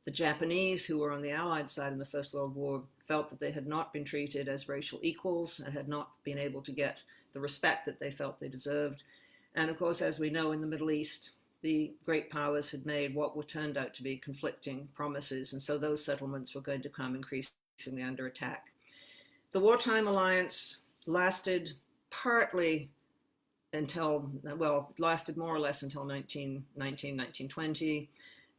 The Japanese, who were on the Allied side in the First World War, felt that they had not been treated as racial equals and had not been able to get the respect that they felt they deserved. And of course, as we know, in the Middle East, the great powers had made what were turned out to be conflicting promises, and so those settlements were going to come increasingly under attack. The wartime alliance lasted partly until, well, it lasted more or less until 1919, 1920,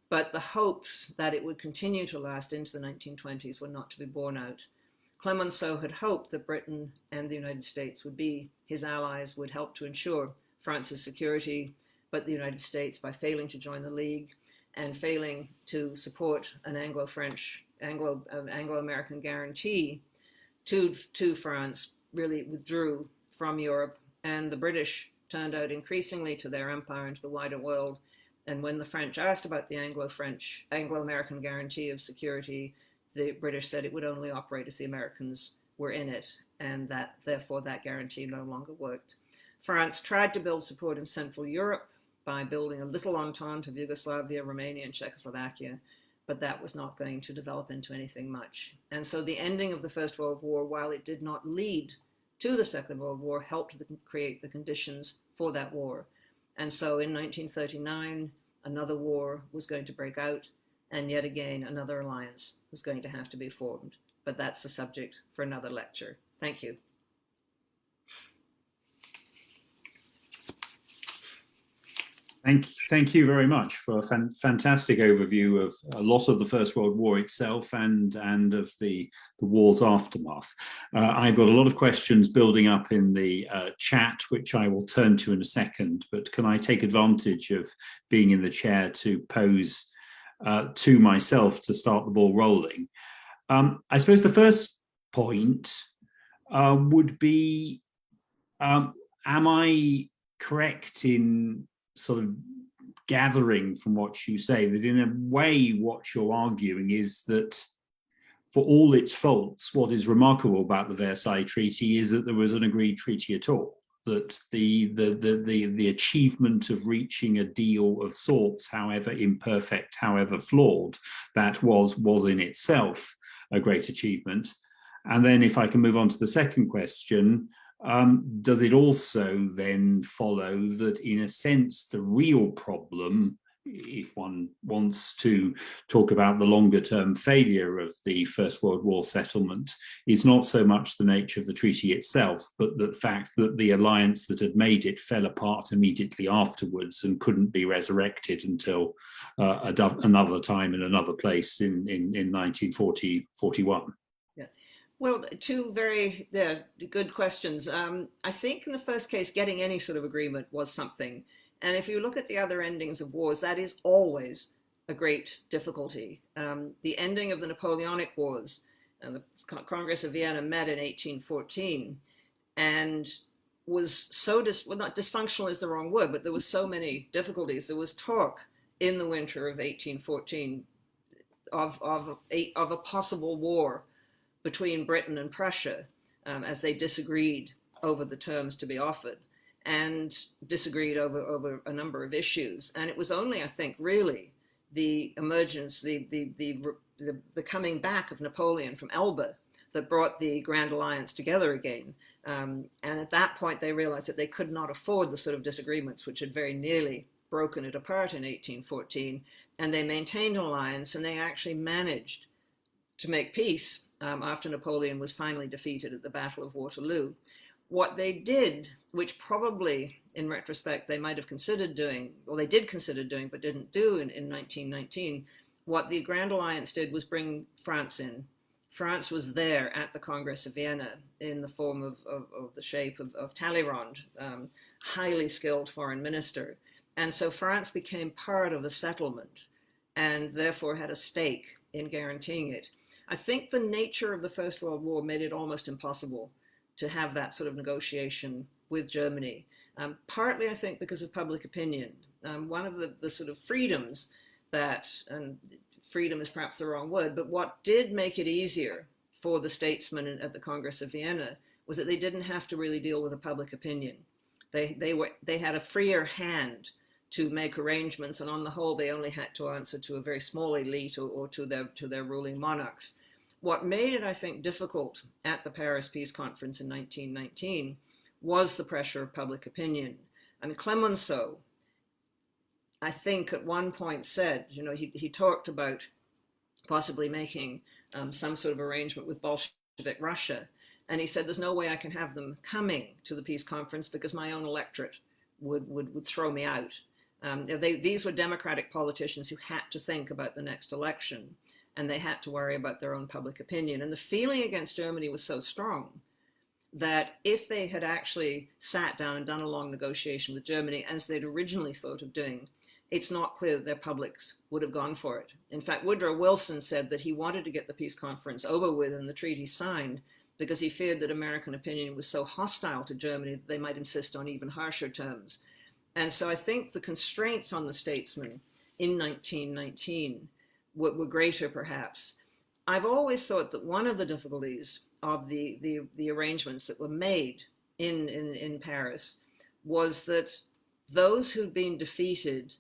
but the hopes that it would continue to last into the 1920s were not to be borne out. Clemenceau had hoped that Britain and the United States would be his allies, would help to ensure France's security, but the United States, by failing to join the League and failing to support an Anglo-American guarantee to France, really withdrew from Europe, and the British turned out increasingly to their empire and to the wider world. And when the French asked about the Anglo-American guarantee of security, the British said it would only operate if the Americans were in it, and that therefore that guarantee no longer worked. France tried to build support in Central Europe by building a little entente of Yugoslavia, Romania, and Czechoslovakia, but that was not going to develop into anything much. And so the ending of the First World War, while it did not lead to the Second World War, helped create the conditions for that war. And so in 1939, another war was going to break out, and yet again another alliance was going to have to be formed. But that's a subject for another lecture. Thank you. Thank you very much for a fantastic overview of a lot of the First World War itself and of the war's aftermath. I've got a lot of questions building up in the chat, which I will turn to in a second, but can I take advantage of being in the chair to pose to myself to start the ball rolling? I suppose the first point would be, am I correct in sort of gathering from what you say that in a way what you're arguing is that for all its faults, what is remarkable about the Versailles Treaty is that there was an agreed treaty at all, that the achievement of reaching a deal of sorts, however imperfect, however flawed, that was in itself a great achievement. And then if I can move on to the second question, does it also then follow that, in a sense, the real problem, if one wants to talk about the longer term failure of the First World War settlement, is not so much the nature of the treaty itself, but the fact that the alliance that had made it fell apart immediately afterwards and couldn't be resurrected until another time in another place in 1940-41? Well, two very good questions. I think in the first case, getting any sort of agreement was something. And if you look at the other endings of wars, that is always a great difficulty. The ending of the Napoleonic Wars, the Congress of Vienna met in 1814 and was so, not dysfunctional is the wrong word, but there was so many difficulties. There was talk in the winter of 1814 of a possible war between Britain and Prussia as they disagreed over the terms to be offered and disagreed over a number of issues. And it was only, I think, really the emergence, the coming back of Napoleon from Elba that brought the Grand Alliance together again. And at that point, they realized that they could not afford the sort of disagreements which had very nearly broken it apart in 1814. And they maintained an alliance, and they actually managed to make peace after Napoleon was finally defeated at the Battle of Waterloo. What they did, which probably in retrospect they might have considered doing, or they did consider doing but didn't do in 1919, what the Grand Alliance did was bring France in. France was there at the Congress of Vienna in the form of the shape of Talleyrand, highly skilled foreign minister. And so France became part of the settlement and therefore had a stake in guaranteeing it. I think the nature of the First World War made it almost impossible to have that sort of negotiation with Germany, partly, I think, because of public opinion. One of the sort of freedoms that, and freedom is perhaps the wrong word, but what did make it easier for the statesmen at the Congress of Vienna was that they didn't have to really deal with the public opinion. They had a freer hand to make arrangements, and on the whole, they only had to answer to a very small elite or to their ruling monarchs. What made it, I think, difficult at the Paris Peace Conference in 1919 was the pressure of public opinion. And Clemenceau, I think, at one point said, he talked about possibly making some sort of arrangement with Bolshevik Russia, and he said, "There's no way I can have them coming to the peace conference because my own electorate would throw me out." These were democratic politicians who had to think about the next election, and they had to worry about their own public opinion. And the feeling against Germany was so strong that if they had actually sat down and done a long negotiation with Germany, as they'd originally thought of doing, it's not clear that their publics would have gone for it. In fact, Woodrow Wilson said that he wanted to get the peace conference over with and the treaty signed because he feared that American opinion was so hostile to Germany that they might insist on even harsher terms. And so I think the constraints on the statesmen in 1919 were greater, perhaps. I've always thought that one of the difficulties of the arrangements that were made in Paris was that those who'd been defeated,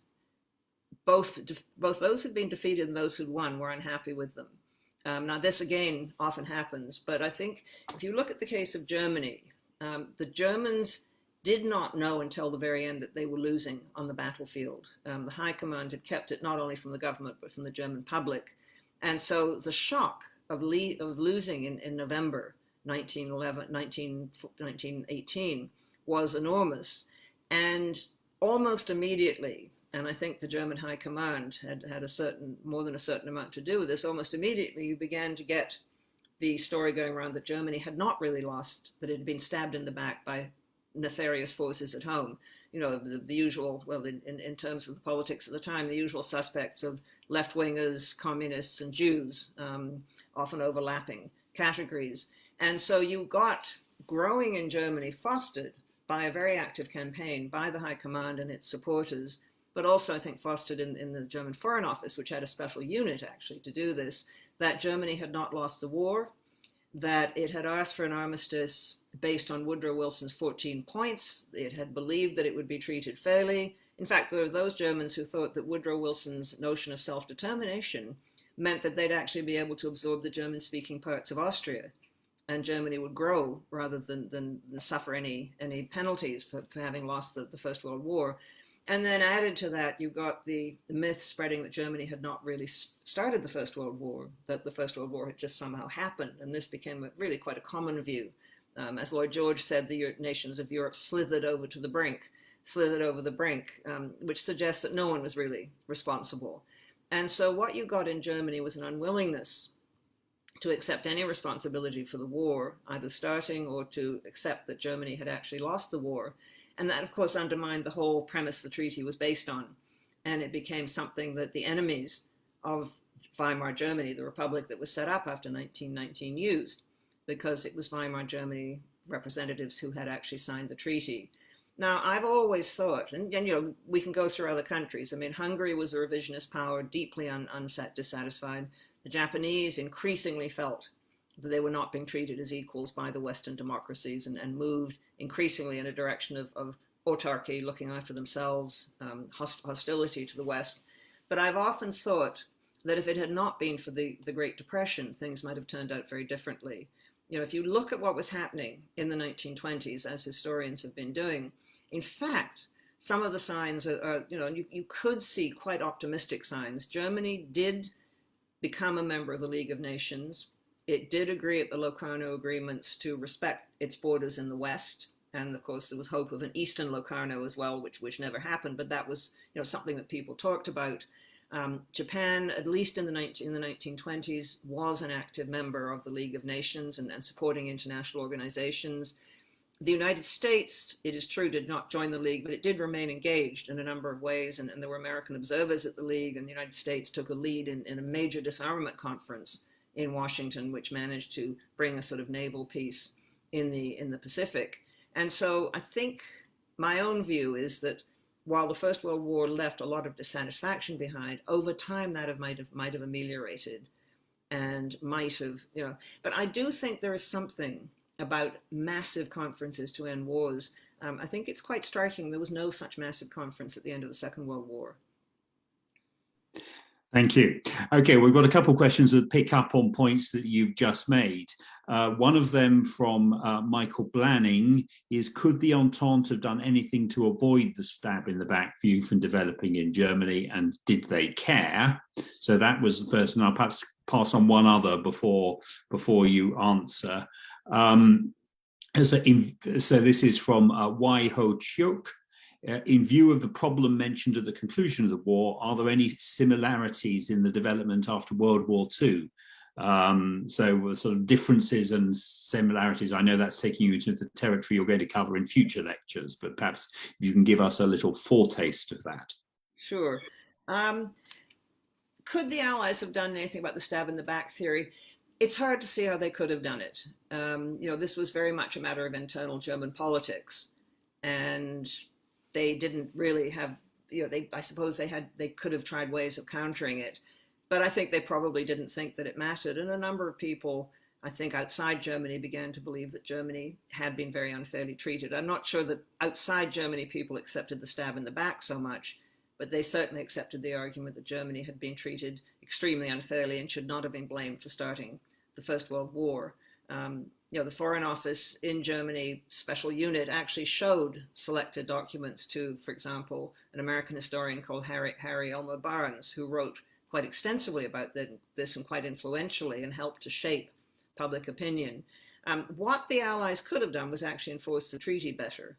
both those who'd been defeated and those who'd won, were unhappy with them. Now, this again often happens, but I think if you look at the case of Germany, the Germans did not know until the very end that they were losing on the battlefield. The High Command had kept it not only from the government, but from the German public. And so the shock of losing in November 1918 was enormous. And almost immediately, and I think the German High Command had more than a certain amount to do with this, almost immediately you began to get the story going around that Germany had not really lost, that it had been stabbed in the back by nefarious forces at home. You know, the usual, well, in terms of the politics at the time, the usual suspects of left-wingers, communists, and Jews, often overlapping categories. And so you got growing in Germany, fostered by a very active campaign by the High Command and its supporters, but also I think fostered in the German Foreign Office, which had a special unit actually to do this, that Germany had not lost the war, that it had asked for an armistice based on Woodrow Wilson's 14 points. It had believed that it would be treated fairly. In fact, there were those Germans who thought that Woodrow Wilson's notion of self-determination meant that they'd actually be able to absorb the German-speaking parts of Austria, and Germany would grow rather than suffer any penalties for having lost the First World War. And then added to that, you got the myth spreading that Germany had not really started the First World War, that the First World War had just somehow happened. And this became really quite a common view. As Lloyd George said, the nations of Europe slithered over the brink, which suggests that no one was really responsible. And so what you got in Germany was an unwillingness to accept any responsibility for the war, either starting or to accept that Germany had actually lost the war. And that, of course, undermined the whole premise the treaty was based on. And it became something that the enemies of Weimar Germany, the republic that was set up after 1919, used, because it was Weimar Germany representatives who had actually signed the treaty. Now, I've always thought, and you know, we can go through other countries. I mean, Hungary was a revisionist power, deeply dissatisfied. The Japanese increasingly felt that they were not being treated as equals by the Western democracies, and moved increasingly in a direction of autarky, looking after themselves, hostility to the West. But I've often thought that if it had not been for the Great Depression, things might have turned out very differently. You know, if you look at what was happening in the 1920s, as historians have been doing, in fact, some of the signs are you know, you could see quite optimistic signs. Germany did become a member of the League of Nations. It did agree at the Locarno agreements to respect its borders in the West. And of course, there was hope of an Eastern Locarno as well, which never happened. But that was, you know, something that people talked about. Japan, at least in the 1920s, was an active member of the League of Nations and supporting international organizations. The United States, it is true, did not join the League, but it did remain engaged in a number of ways. And there were American observers at the League, and the United States took a lead in a major disarmament conference in Washington, which managed to bring a sort of naval peace in the Pacific. And so I think my own view is that while the First World War left a lot of dissatisfaction behind, over time that might have ameliorated and might have, you know. But I do think there is something about massive conferences to end wars. I think it's quite striking there was no such massive conference at the end of the Second World War. Thank you. Okay, we've got a couple of questions that pick up on points that you've just made. One of them from Michael Blanning is, could the Entente have done anything to avoid the stab in the back view from developing in Germany, and did they care? So that was the first, and I'll perhaps pass on one other before you answer. So this is from Wai Ho Chiok. In view of the problem mentioned at the conclusion of the war, are there any similarities in the development after World War II? So sort of differences and similarities. I know that's taking you into the territory you're going to cover in future lectures, but perhaps you can give us a little foretaste of that. Sure. Could the Allies have done anything about the stab in the back theory? It's hard to see how they could have done it. You know, this was very much a matter of internal German politics, and they didn't really have, you know, I suppose they could have tried ways of countering it, but I think they probably didn't think that it mattered. And a number of people, I think, outside Germany began to believe that Germany had been very unfairly treated. I'm not sure that outside Germany people accepted the stab in the back so much, but they certainly accepted the argument that Germany had been treated extremely unfairly and should not have been blamed for starting the First World War. The Foreign Office in Germany special unit actually showed selected documents to, for example, an American historian called Harry Elmer Barnes, who wrote quite extensively about this and quite influentially and helped to shape public opinion. What the Allies could have done was actually enforce the treaty better,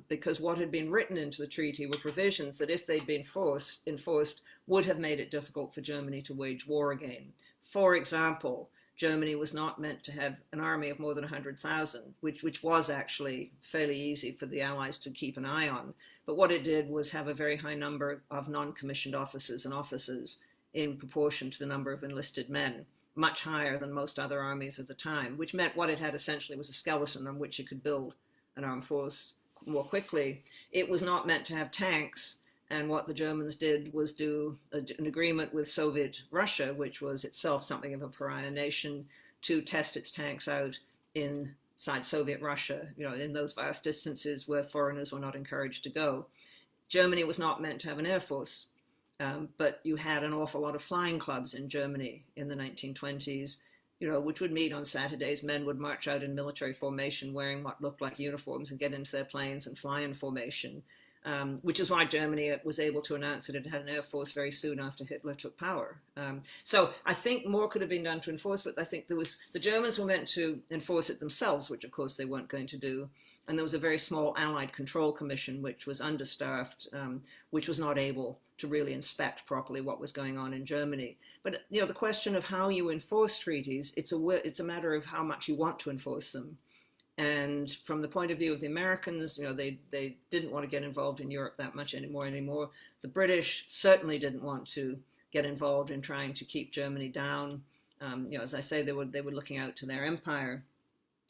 because what had been written into the treaty were provisions that, if they'd been enforced, would have made it difficult for Germany to wage war again. For example, Germany was not meant to have an army of more than 100,000, which was actually fairly easy for the Allies to keep an eye on. But what it did was have a very high number of non-commissioned officers and officers in proportion to the number of enlisted men, much higher than most other armies of the time, which meant what it had essentially was a skeleton on which it could build an armed force more quickly. It was not meant to have tanks. And what the Germans did was do an agreement with Soviet Russia, which was itself something of a pariah nation, to test its tanks out inside Soviet Russia, in those vast distances where foreigners were not encouraged to go. Germany was not meant to have an air force, but you had an awful lot of flying clubs in Germany in the 1920s, which would meet on Saturdays. Men would march out in military formation wearing what looked like uniforms and get into their planes and fly in formation. Which is why Germany was able to announce that it had an air force very soon after Hitler took power. So I think more could have been done to enforce, but I think the Germans were meant to enforce it themselves, which of course they weren't going to do. And there was a very small Allied Control Commission, which was understaffed, which was not able to really inspect properly what was going on in Germany. But the question of how you enforce treaties, it's a matter of how much you want to enforce them. And from the point of view of the Americans, they didn't want to get involved in Europe that much anymore. The British certainly didn't want to get involved in trying to keep Germany down. As I say, they were looking out to their empire.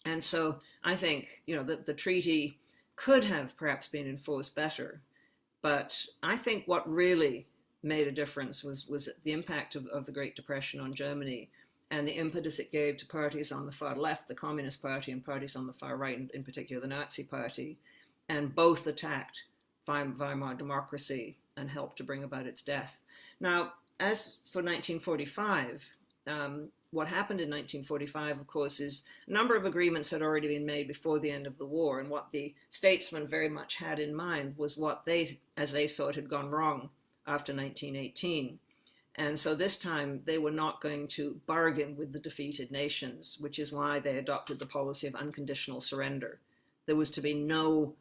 And so I think, that the treaty could have perhaps been enforced better. But I think what really made a difference was the impact of the Great Depression on Germany, and the impetus it gave to parties on the far left, the Communist Party, and parties on the far right, in particular the Nazi Party, and both attacked Weimar democracy and helped to bring about its death. Now, as for 1945, what happened in 1945, of course, is a number of agreements had already been made before the end of the war, and what the statesmen very much had in mind was what they, as they saw it, had gone wrong after 1918. And so this time they were not going to bargain with the defeated nations, which is why they adopted the policy of unconditional surrender. There was to be no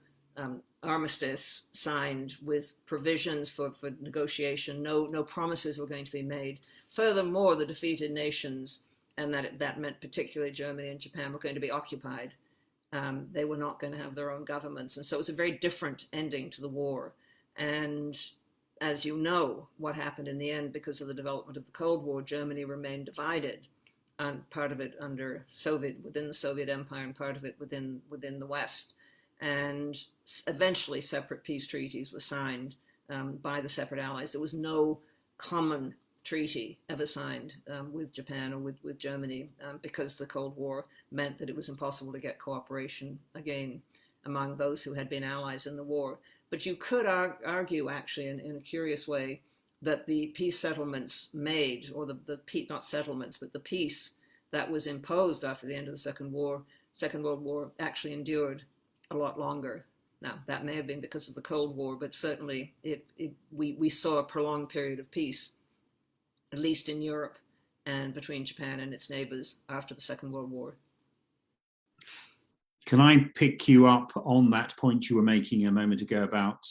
armistice signed with provisions for negotiation. No promises were going to be made. Furthermore, the defeated nations, and that meant particularly Germany and Japan, were going to be occupied. They were not going to have their own governments. And so it was a very different ending to the war. And as you know, what happened in the end, because of the development of the Cold War, Germany remained divided, and part of it within the Soviet Empire, and part of it within the West. And eventually separate peace treaties were signed by the separate allies. There was no common treaty ever signed with Japan or with Germany, because the Cold War meant that it was impossible to get cooperation again among those who had been allies in the war. But you could argue, actually, in a curious way, that the peace settlements made, or the not settlements, but the peace that was imposed after the end of the Second World War, actually endured a lot longer. Now, that may have been because of the Cold War, but certainly we saw a prolonged period of peace, at least in Europe and between Japan and its neighbors after the Second World War. Can I pick you up on that point you were making a moment ago about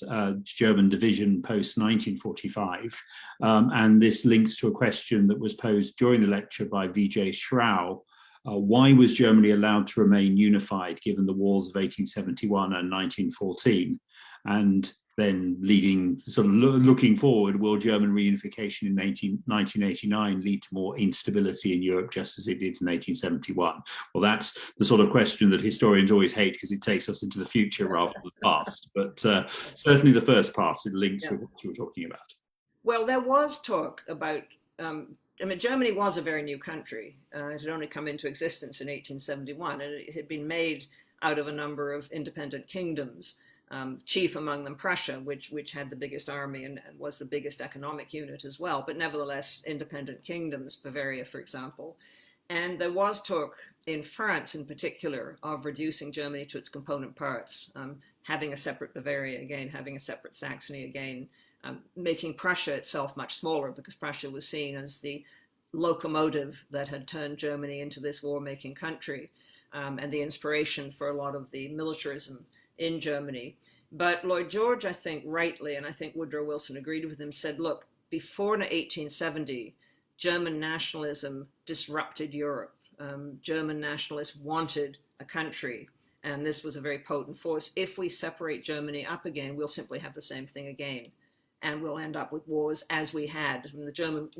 German division post-1945? And this links to a question that was posed during the lecture by Vijay Shrao. Why was Germany allowed to remain unified given the wars of 1871 and 1914? And then looking forward, will German reunification in 1989 lead to more instability in Europe, just as it did in 1871? Well, that's the sort of question that historians always hate, because it takes us into the future rather than the past. But certainly the first part, it links with what you were talking about. Well, there was talk about, Germany was a very new country. It had only come into existence in 1871, and it had been made out of a number of independent kingdoms. Chief among them Prussia, which had the biggest army and was the biggest economic unit as well, but nevertheless independent kingdoms, Bavaria, for example. And there was talk in France in particular of reducing Germany to its component parts, having a separate Bavaria again, having a separate Saxony again, making Prussia itself much smaller, because Prussia was seen as the locomotive that had turned Germany into this war-making country, and the inspiration for a lot of the militarism in Germany. But Lloyd George, I think rightly, and I think Woodrow Wilson agreed with him, said, look, before 1870, German nationalism disrupted Europe. German nationalists wanted a country, and this was a very potent force. If we separate Germany up again, we'll simply have the same thing again, and we'll end up with wars as we had. I mean, the German,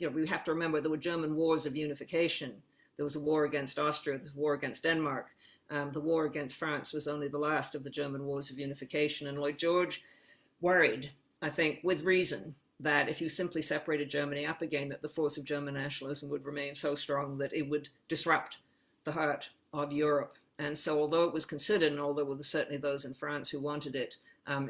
we have to remember there were German wars of unification. There was a war against Austria, there was a war against Denmark. The war against France was only the last of the German wars of unification, and Lloyd George worried, I think, with reason, that if you simply separated Germany up again, that the force of German nationalism would remain so strong that it would disrupt the heart of Europe. And so although it was considered, and although there were certainly those in France who wanted it,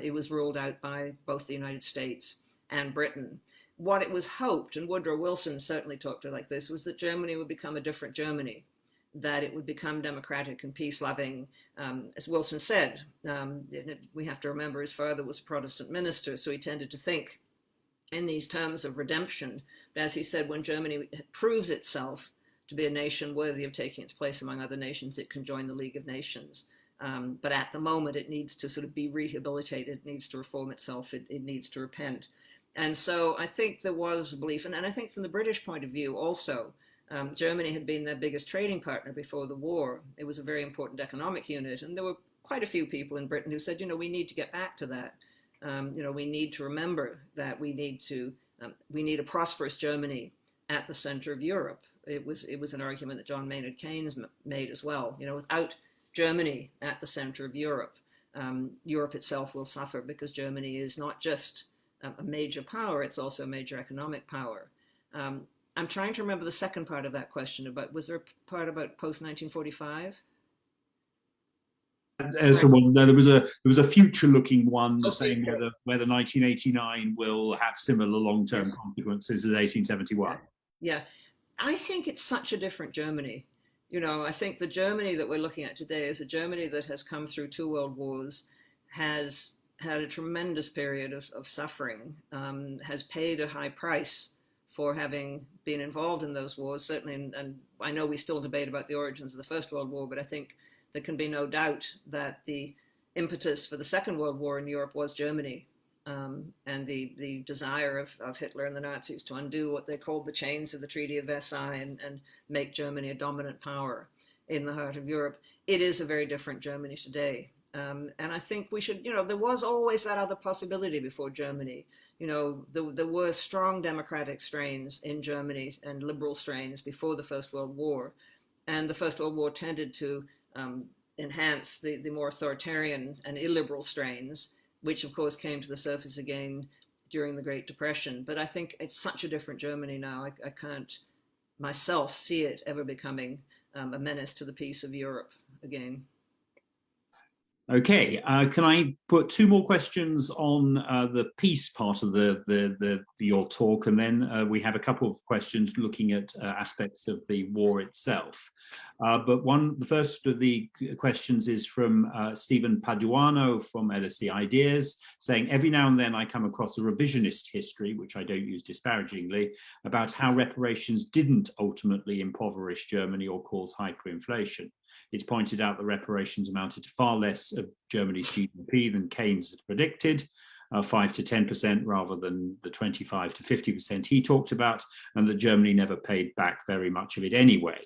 it was ruled out by both the United States and Britain. What it was hoped, and Woodrow Wilson certainly talked it like this, was that Germany would become a different Germany, that it would become democratic and peace-loving. As Wilson said, we have to remember his father was a Protestant minister, so he tended to think in these terms of redemption. But as he said, when Germany proves itself to be a nation worthy of taking its place among other nations, it can join the League of Nations. But at the moment, it needs to sort of be rehabilitated, it needs to reform itself, it needs to repent. And so I think there was a belief, and I think from the British point of view also, Germany had been their biggest trading partner before the war. It was a very important economic unit, and there were quite a few people in Britain who said, we need to get back to that. We need to remember that we need a prosperous Germany at the center of Europe. It was an argument that John Maynard Keynes made as well. Without Germany at the center of Europe, Europe itself will suffer, because Germany is not just a major power, it's also a major economic power. I'm trying to remember the second part of that question. Was there a part about post-1945? There was a future-looking one saying whether 1989 will have similar long-term consequences as 1871. Yeah, I think it's such a different Germany. I think the Germany that we're looking at today is a Germany that has come through 2 world wars, has had a tremendous period of suffering, has paid a high price for having been involved in those wars, certainly. And I know we still debate about the origins of the First World War, but I think there can be no doubt that the impetus for the Second World War in Europe was Germany, and the desire of Hitler and the Nazis to undo what they called the chains of the Treaty of Versailles and make Germany a dominant power in the heart of Europe. It is a very different Germany today. And I think we should, there was always that other possibility before Germany. There were strong democratic strains in Germany and liberal strains before the First World War. And the First World War tended to enhance the more authoritarian and illiberal strains, which of course came to the surface again during the Great Depression. But I think it's such a different Germany now. I can't myself see it ever becoming a menace to the peace of Europe again. Okay, can I put 2 more questions on the peace part of your talk, and then we have a couple of questions looking at aspects of the war itself. But the first of the questions is from Stephen Paduano from LSE Ideas, saying, every now and then I come across a revisionist history, which I don't use disparagingly, about how reparations didn't ultimately impoverish Germany or cause hyperinflation. It's pointed out that reparations amounted to far less of Germany's GDP than Keynes had predicted, 5 to 10% rather than the 25 to 50% he talked about, and that Germany never paid back very much of it anyway.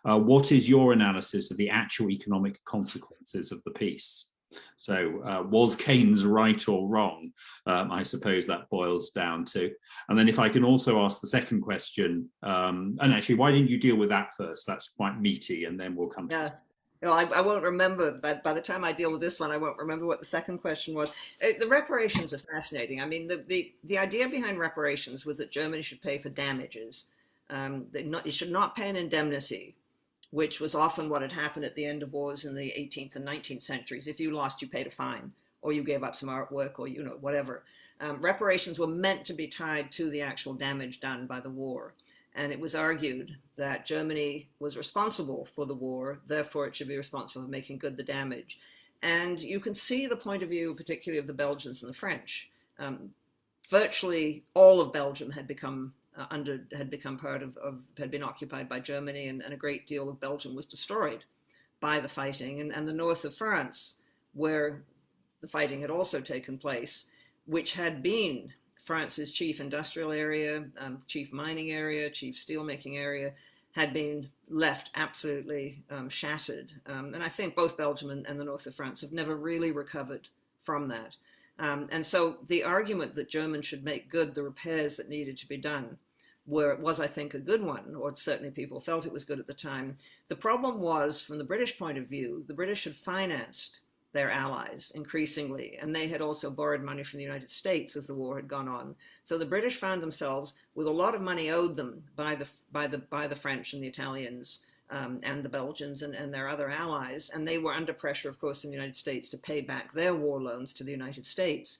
What is your analysis of the actual economic consequences of the peace? So was Keynes right or wrong? I suppose that boils down to. And then if I can also ask the second question, and actually, why didn't you deal with that first? That's quite meaty, and then we'll come to this. I won't remember, but by the time I deal with this one, I won't remember what the second question was. The reparations are fascinating. I mean, the idea behind reparations was that Germany should pay for damages. It should not pay an indemnity, which was often what had happened at the end of wars in the 18th and 19th centuries. If you lost, you paid a fine, or you gave up some artwork, or whatever. Reparations were meant to be tied to the actual damage done by the war. And it was argued that Germany was responsible for the war, therefore it should be responsible for making good the damage. And you can see the point of view, particularly of the Belgians and the French. Virtually all of Belgium had become had been occupied by Germany, and a great deal of Belgium was destroyed by the fighting. And the north of France, where the fighting had also taken place, which had been France's chief industrial area, chief mining area, chief steelmaking area, had been left absolutely shattered. And I think both Belgium and the north of France have never really recovered from that. And so the argument that Germans should make good the repairs that needed to be done was, I think, a good one, or certainly people felt it was good at the time. The problem was, from the British point of view, the British had financed their allies increasingly, and they had also borrowed money from the United States as the war had gone on. So the British found themselves with a lot of money owed them by the French and the Italians and the Belgians and their other allies, and they were under pressure, of course, in the United States to pay back their war loans to the United States.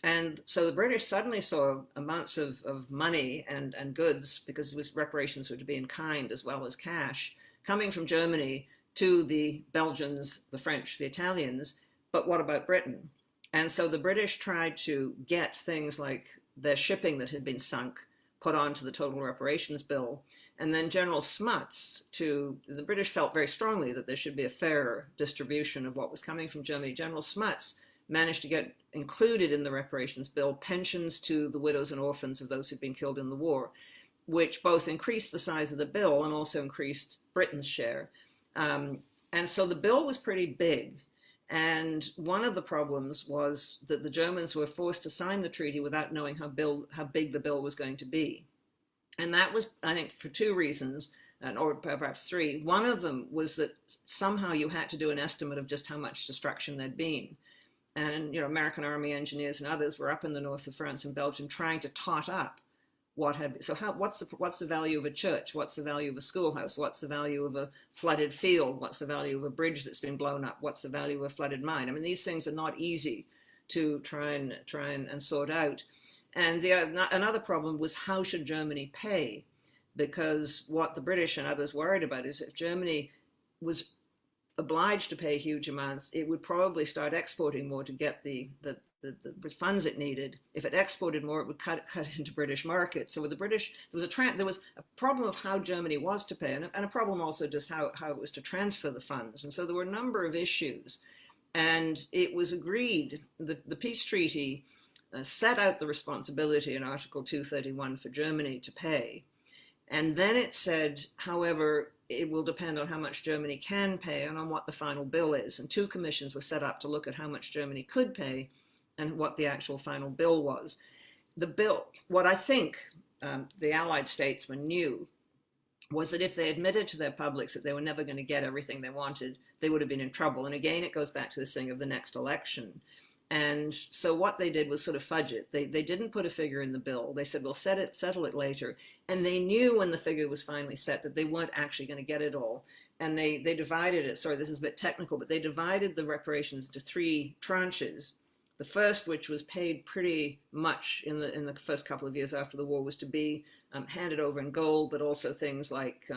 And so the British suddenly saw amounts of money and goods, because it was reparations were to be in kind as well as cash, coming from Germany to the Belgians, the French, the Italians. But what about Britain? And so the British tried to get things like their shipping that had been sunk put onto the total reparations bill. And then General Smuts, the British felt very strongly that there should be a fairer distribution of what was coming from Germany. General Smuts managed to get included in the reparations bill pensions to the widows and orphans of those who'd been killed in the war, which both increased the size of the bill and also increased Britain's share. And so the bill was pretty big. And one of the problems was that the Germans were forced to sign the treaty without knowing how big the bill was going to be. And that was, I think, for two reasons, or perhaps three. One of them was that somehow you had to do an estimate of just how much destruction there'd been. And, American Army engineers and others were up in the north of France and Belgium trying to tot up what's the value of a church? What's the value of a schoolhouse? What's the value of a flooded field? What's the value of a bridge that's been blown up? What's the value of a flooded mine? I mean, these things are not easy to try and sort out. And another problem was, how should Germany pay? Because what the British and others worried about is, if Germany was obliged to pay huge amounts, it would probably start exporting more to get the funds it needed. If it exported more, it would cut into British markets. So with the British, there was a problem of how Germany was to pay, and a problem also just how it was to transfer the funds. And so there were a number of issues. And it was agreed, the peace treaty set out the responsibility in Article 231 for Germany to pay. And then it said, however, it will depend on how much Germany can pay and on what the final bill is. And two commissions were set up to look at how much Germany could pay and what the actual final bill was. The bill, what I think the Allied statesmen knew, was that if they admitted to their publics that they were never going to get everything they wanted, they would have been in trouble. And again, it goes back to this thing of the next election. And so what they did was sort of fudge it. They didn't put a figure in the bill. They said, we'll settle it later. And they knew when the figure was finally set that they weren't actually going to get it all. And they divided it. Sorry, this is a bit technical, but they divided the reparations into three tranches. The first, which was paid pretty much in the first couple of years after the war, was to be handed over in gold, but also things like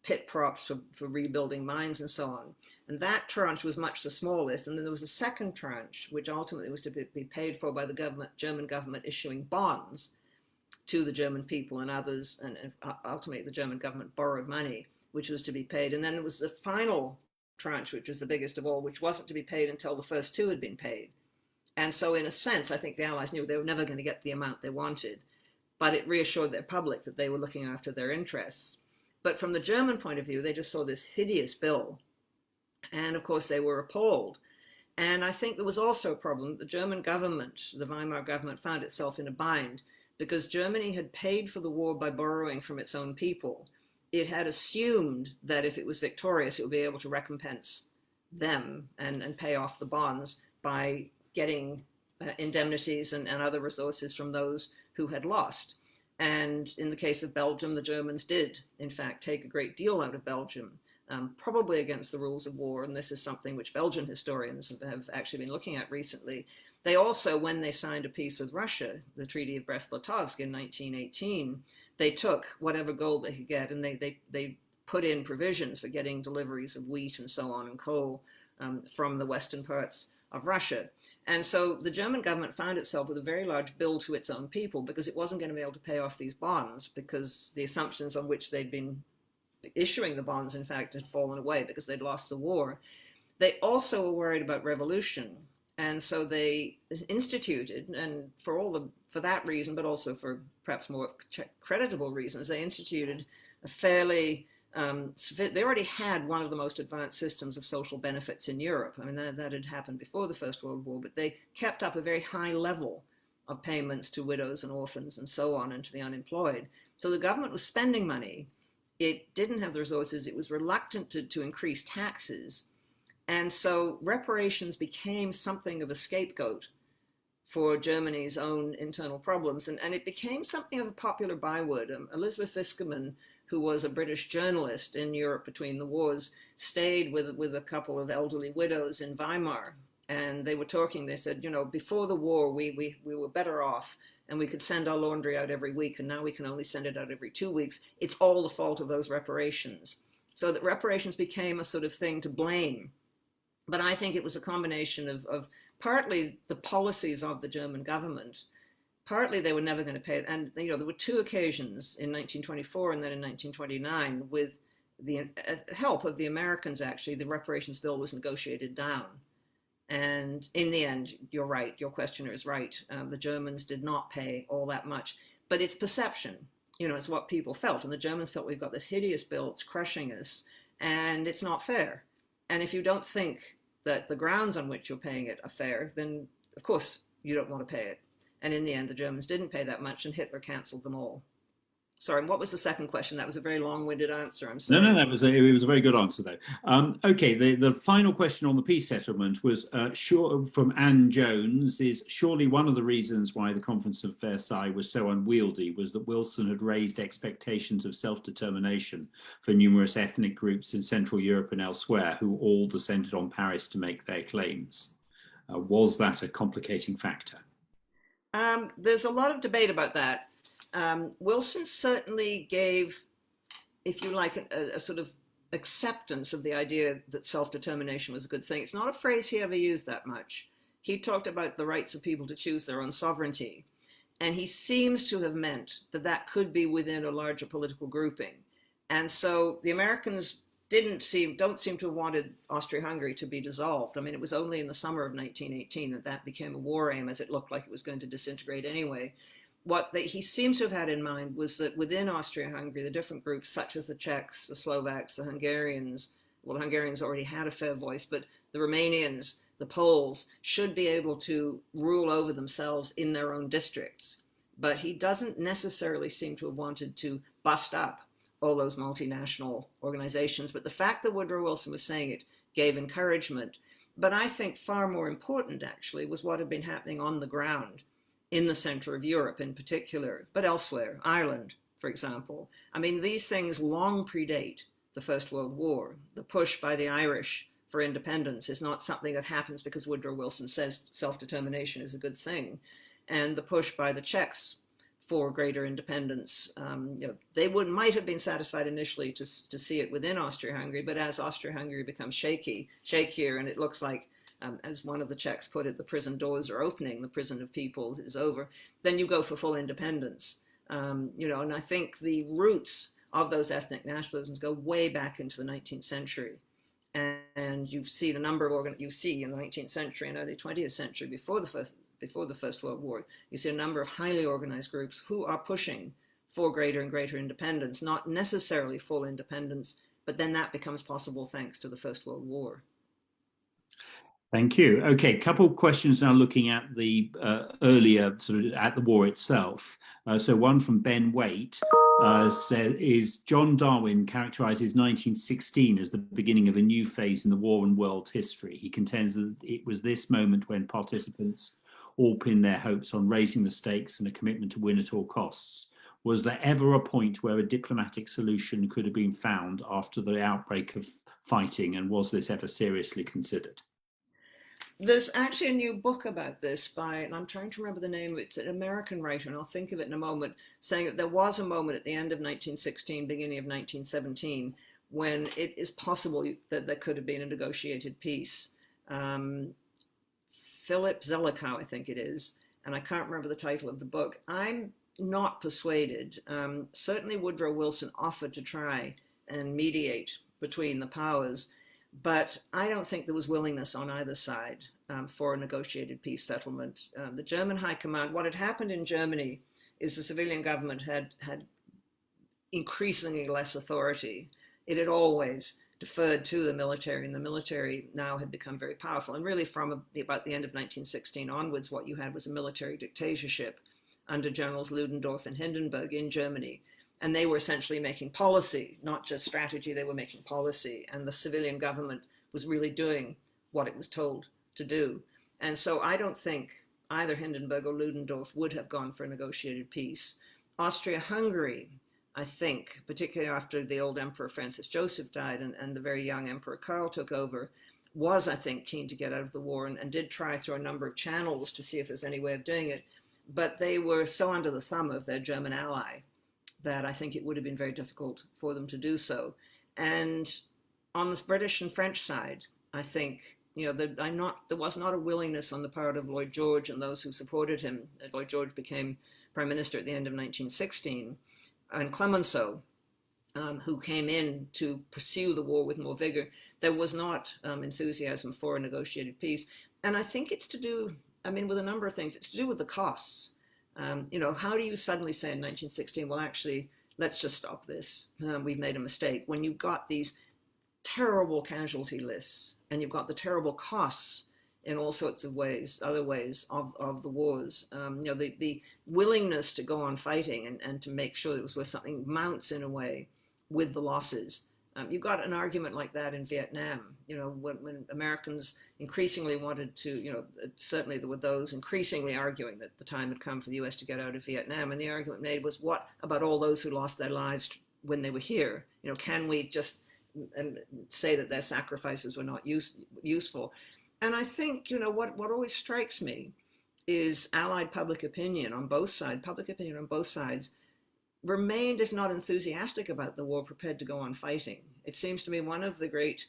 pit props for rebuilding mines and so on. And that tranche was much the smallest. And then there was a second tranche, which ultimately was to be paid for by the German government issuing bonds to the German people and others. And ultimately, the German government borrowed money, which was to be paid. And then there was the final tranche, which was the biggest of all, which wasn't to be paid until the first two had been paid. And so in a sense, I think the Allies knew they were never going to get the amount they wanted, but it reassured their public that they were looking after their interests. But from the German point of view, they just saw this hideous bill. And of course, they were appalled. And I think there was also a problem. The German government, the Weimar government, found itself in a bind because Germany had paid for the war by borrowing from its own people. It had assumed that if it was victorious, it would be able to recompense them and pay off the bonds by getting indemnities and other resources from those who had lost. And in the case of Belgium, the Germans did, in fact, take a great deal out of Belgium probably against the rules of war, and this is something which Belgian historians have actually been looking at recently. They also, when they signed a peace with Russia, the Treaty of Brest-Litovsk in 1918, they took whatever gold they could get, and they put in provisions for getting deliveries of wheat and so on, and coal from the western parts of Russia. And so the German government found itself with a very large bill to its own people, because it wasn't going to be able to pay off these bonds, because the assumptions on which they'd been issuing the bonds, in fact, had fallen away because they'd lost the war. They also were worried about revolution. And so they instituted, and for that reason, but also for perhaps more creditable reasons, they instituted a fairly, they already had one of the most advanced systems of social benefits in Europe. I mean, that had happened before the First World War, but they kept up a very high level of payments to widows and orphans and so on, and to the unemployed. So the government was spending money. It didn't have the resources. It was reluctant to increase taxes. And so reparations became something of a scapegoat for Germany's own internal problems. And it became something of a popular byword. Elizabeth Viskerman, who was a British journalist in Europe between the wars, stayed with a couple of elderly widows in Weimar. And they were talking, they said, you know, before the war, we were better off, and we could send our laundry out every week, and now we can only send it out every 2 weeks. It's all the fault of those reparations. So that reparations became a sort of thing to blame. But I think it was a combination of partly the policies of the German government, partly they were never going to pay it. And, you know, there were two occasions in 1924 and then in 1929, with the help of the Americans, actually, the reparations bill was negotiated down. And in the end, you're right, your questioner is right. The Germans did not pay all that much, but it's perception. You know, it's what people felt. And the Germans felt, we've got this hideous bill, it's crushing us, and it's not fair. And if you don't think that the grounds on which you're paying it are fair, then of course you don't want to pay it. And in the end, the Germans didn't pay that much, and Hitler cancelled them all. Sorry, what was the second question? That was a very long-winded answer. I'm sorry. No, it was a very good answer, though. Okay, the final question on the peace settlement was from Anne Jones, is surely one of the reasons why the Conference of Versailles was so unwieldy was that Wilson had raised expectations of self-determination for numerous ethnic groups in Central Europe and elsewhere who all descended on Paris to make their claims. Was that a complicating factor? There's a lot of debate about that. Wilson certainly gave, if you like, a sort of acceptance of the idea that self-determination was a good thing. It's not a phrase he ever used that much. He talked about the rights of people to choose their own sovereignty. And he seems to have meant that that could be within a larger political grouping. And so the Americans don't seem to have wanted Austria-Hungary to be dissolved. I mean, it was only in the summer of 1918 that became a war aim, as it looked like it was going to disintegrate anyway. What he seems to have had in mind was that within Austria-Hungary, the different groups, such as the Czechs, the Slovaks, the Hungarians, well, the Hungarians already had a fair voice, but the Romanians, the Poles, should be able to rule over themselves in their own districts. But he doesn't necessarily seem to have wanted to bust up all those multinational organizations. But the fact that Woodrow Wilson was saying it gave encouragement. But I think far more important, actually, was what had been happening on the ground in the center of Europe in particular, but elsewhere, Ireland, for example. I mean, these things long predate the First World War. The push by the Irish for independence is not something that happens because Woodrow Wilson says self-determination is a good thing. And the push by the Czechs for greater independence, they might have been satisfied initially to see it within Austria-Hungary, but as Austria-Hungary becomes shakier, and it looks like, as one of the Czechs put it, the prison doors are opening, the prison of people is over, then you go for full independence. And I think the roots of those ethnic nationalisms go way back into the 19th century. And you've seen a number of in the 19th century and early 20th century, before the First World War, you see a number of highly organized groups who are pushing for greater and greater independence, not necessarily full independence, but then that becomes possible thanks to the First World War. Thank you. Okay, a couple of questions now looking at the earlier, sort of at the war itself. So one from Ben Waite is John Darwin characterizes 1916 as the beginning of a new phase in the war and world history. He contends that it was this moment when participants all pinned their hopes on raising the stakes and a commitment to win at all costs. Was there ever a point where a diplomatic solution could have been found after the outbreak of fighting, and was this ever seriously considered? There's actually a new book about this by, and I'm trying to remember the name, it's an American writer, and I'll think of it in a moment, saying that there was a moment at the end of 1916, beginning of 1917, when it is possible that there could have been a negotiated peace. Philip Zelikow, I think it is, and I can't remember the title of the book. I'm not persuaded. Certainly Woodrow Wilson offered to try and mediate between the powers, but I don't think there was willingness on either side for a negotiated peace settlement. The German High Command, what had happened in Germany is the civilian government had increasingly less authority. It had always deferred to the military, and the military now had become very powerful. And really from about the end of 1916 onwards, what you had was a military dictatorship under Generals Ludendorff and Hindenburg in Germany. And they were essentially making policy, not just strategy, they were making policy. And the civilian government was really doing what it was told to do. And so I don't think either Hindenburg or Ludendorff would have gone for a negotiated peace. Austria-Hungary, I think, particularly after the old Emperor Francis Joseph died and the very young Emperor Karl took over, was, I think, keen to get out of the war and did try through a number of channels to see if there's any way of doing it. But they were so under the thumb of their German ally that I think it would have been very difficult for them to do so. And on the British and French side, I think, there was not a willingness on the part of Lloyd George and those who supported him. Lloyd George became Prime Minister at the end of 1916, and Clemenceau, who came in to pursue the war with more vigor. There was not enthusiasm for a negotiated peace. And I think it's to do, with a number of things. It's to do with the costs. How do you suddenly say in 1916, well, actually, let's just stop this. We've made a mistake. When you've got these terrible casualty lists and you've got the terrible costs in all sorts of ways, other ways of the wars, the willingness to go on fighting and to make sure that it was worth something mounts in a way with the losses. You got an argument like that in Vietnam, when Americans increasingly wanted to, certainly there were those increasingly arguing that the time had come for the US to get out of Vietnam. And the argument made was, what about all those who lost their lives when they were here? Can we just say that their sacrifices were not useful? And I think, what always strikes me is Allied public opinion on both sides, remained, if not enthusiastic about the war, prepared to go on fighting. It seems to me one of the great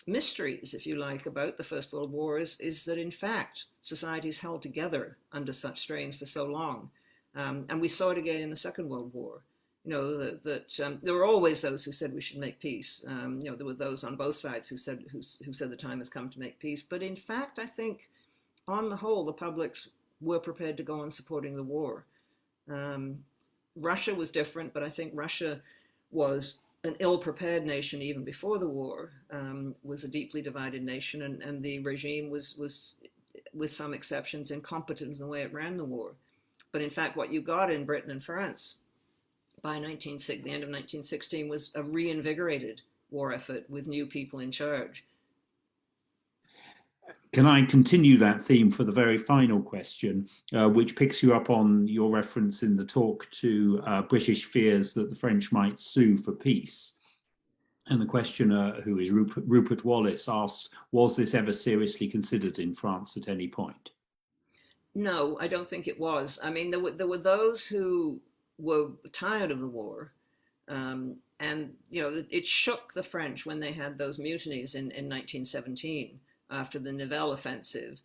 mysteries, if you like, about the First World War is that, in fact, societies held together under such strains for so long. And we saw it again in the Second World War. There were always those who said we should make peace. There were those on both sides who said the time has come to make peace. But in fact, I think, on the whole, the publics were prepared to go on supporting the war. Russia was different, but I think Russia was an ill-prepared nation even before the war, was a deeply divided nation, and the regime was, with some exceptions, incompetent in the way it ran the war. But in fact, what you got in Britain and France by the end of 1916 was a reinvigorated war effort with new people in charge. Can I continue that theme for the very final question, which picks you up on your reference in the talk to British fears that the French might sue for peace? And the questioner, who is Rupert Wallace, asked, was this ever seriously considered in France at any point? No, I don't think it was. There were those who were tired of the war. And, it shook the French when they had those mutinies in 1917. After the Nivelle offensive.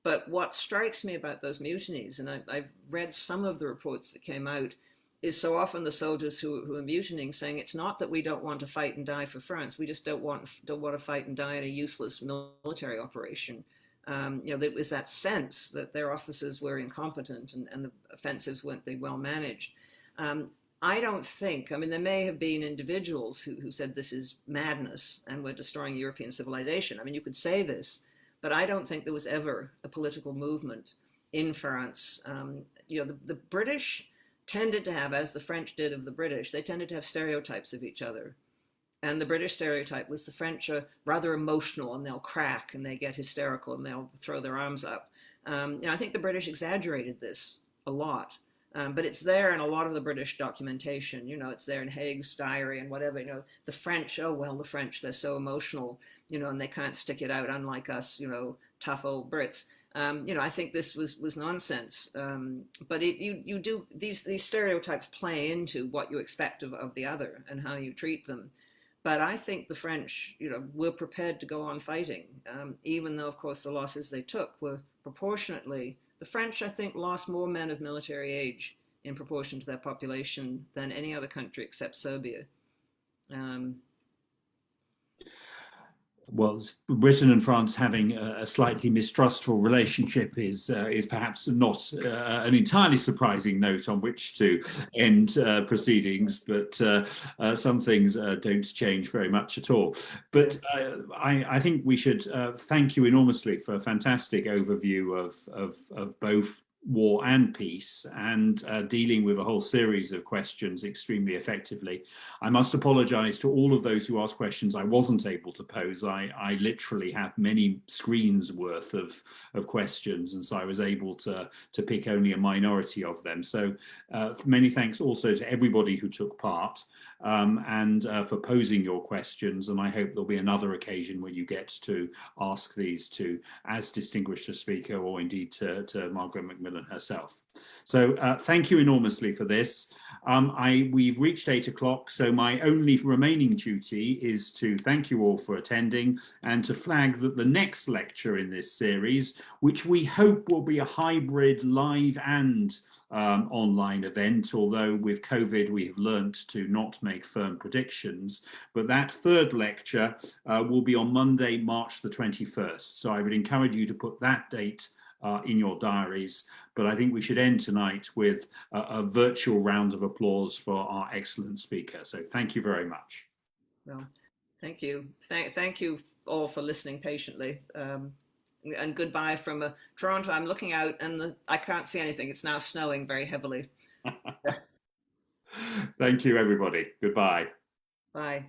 But what strikes me about those mutinies, and I've read some of the reports that came out, is so often the soldiers who are mutinying saying it's not that we don't want to fight and die for France, we just don't want to fight and die in a useless military operation. There was that sense that their officers were incompetent and the offensives weren't being well managed. I don't think, there may have been individuals who said this is madness and we're destroying European civilization. You could say this, but I don't think there was ever a political movement in France. The British tended to have, as the French did of the British, they tended to have stereotypes of each other. And the British stereotype was the French are rather emotional and they'll crack and they get hysterical and they'll throw their arms up. I think the British exaggerated this a lot. But it's there in a lot of the British documentation. It's there in Haig's diary and whatever. The French, oh, well, the French, they're so emotional, and they can't stick it out, unlike us, tough old Brits. I think this was nonsense. But these stereotypes play into what you expect of the other and how you treat them. But I think the French, were prepared to go on fighting, even though, of course, the losses they took were proportionately. The French, I think, lost more men of military age in proportion to their population than any other country except Serbia. Well, Britain and France having a slightly mistrustful relationship is perhaps not an entirely surprising note on which to end proceedings, but some things don't change very much at all. But I think we should thank you enormously for a fantastic overview of both war and peace, and dealing with a whole series of questions extremely effectively. I must apologize to all of those who asked questions I wasn't able to pose. I literally have many screens worth of questions, and so I was able to pick only a minority of them. So many thanks also to everybody who took part, and for posing your questions, and I hope there'll be another occasion when you get to ask these to as distinguished a speaker, or indeed to Margaret MacMillan herself. So thank you enormously for this. We've reached 8 o'clock, so my only remaining duty is to thank you all for attending, and to flag that the next lecture in this series, which we hope will be a hybrid live and online event, although with COVID we have learnt to not make firm predictions, but that third lecture will be on Monday, March the 21st. So I would encourage you to put that date in your diaries. But I think we should end tonight with a virtual round of applause for our excellent speaker. So thank you very much. Well, thank you. Thank you all for listening patiently. And goodbye from Toronto. I'm looking out and I can't see anything. It's now snowing very heavily. Thank you, everybody. Goodbye. Bye.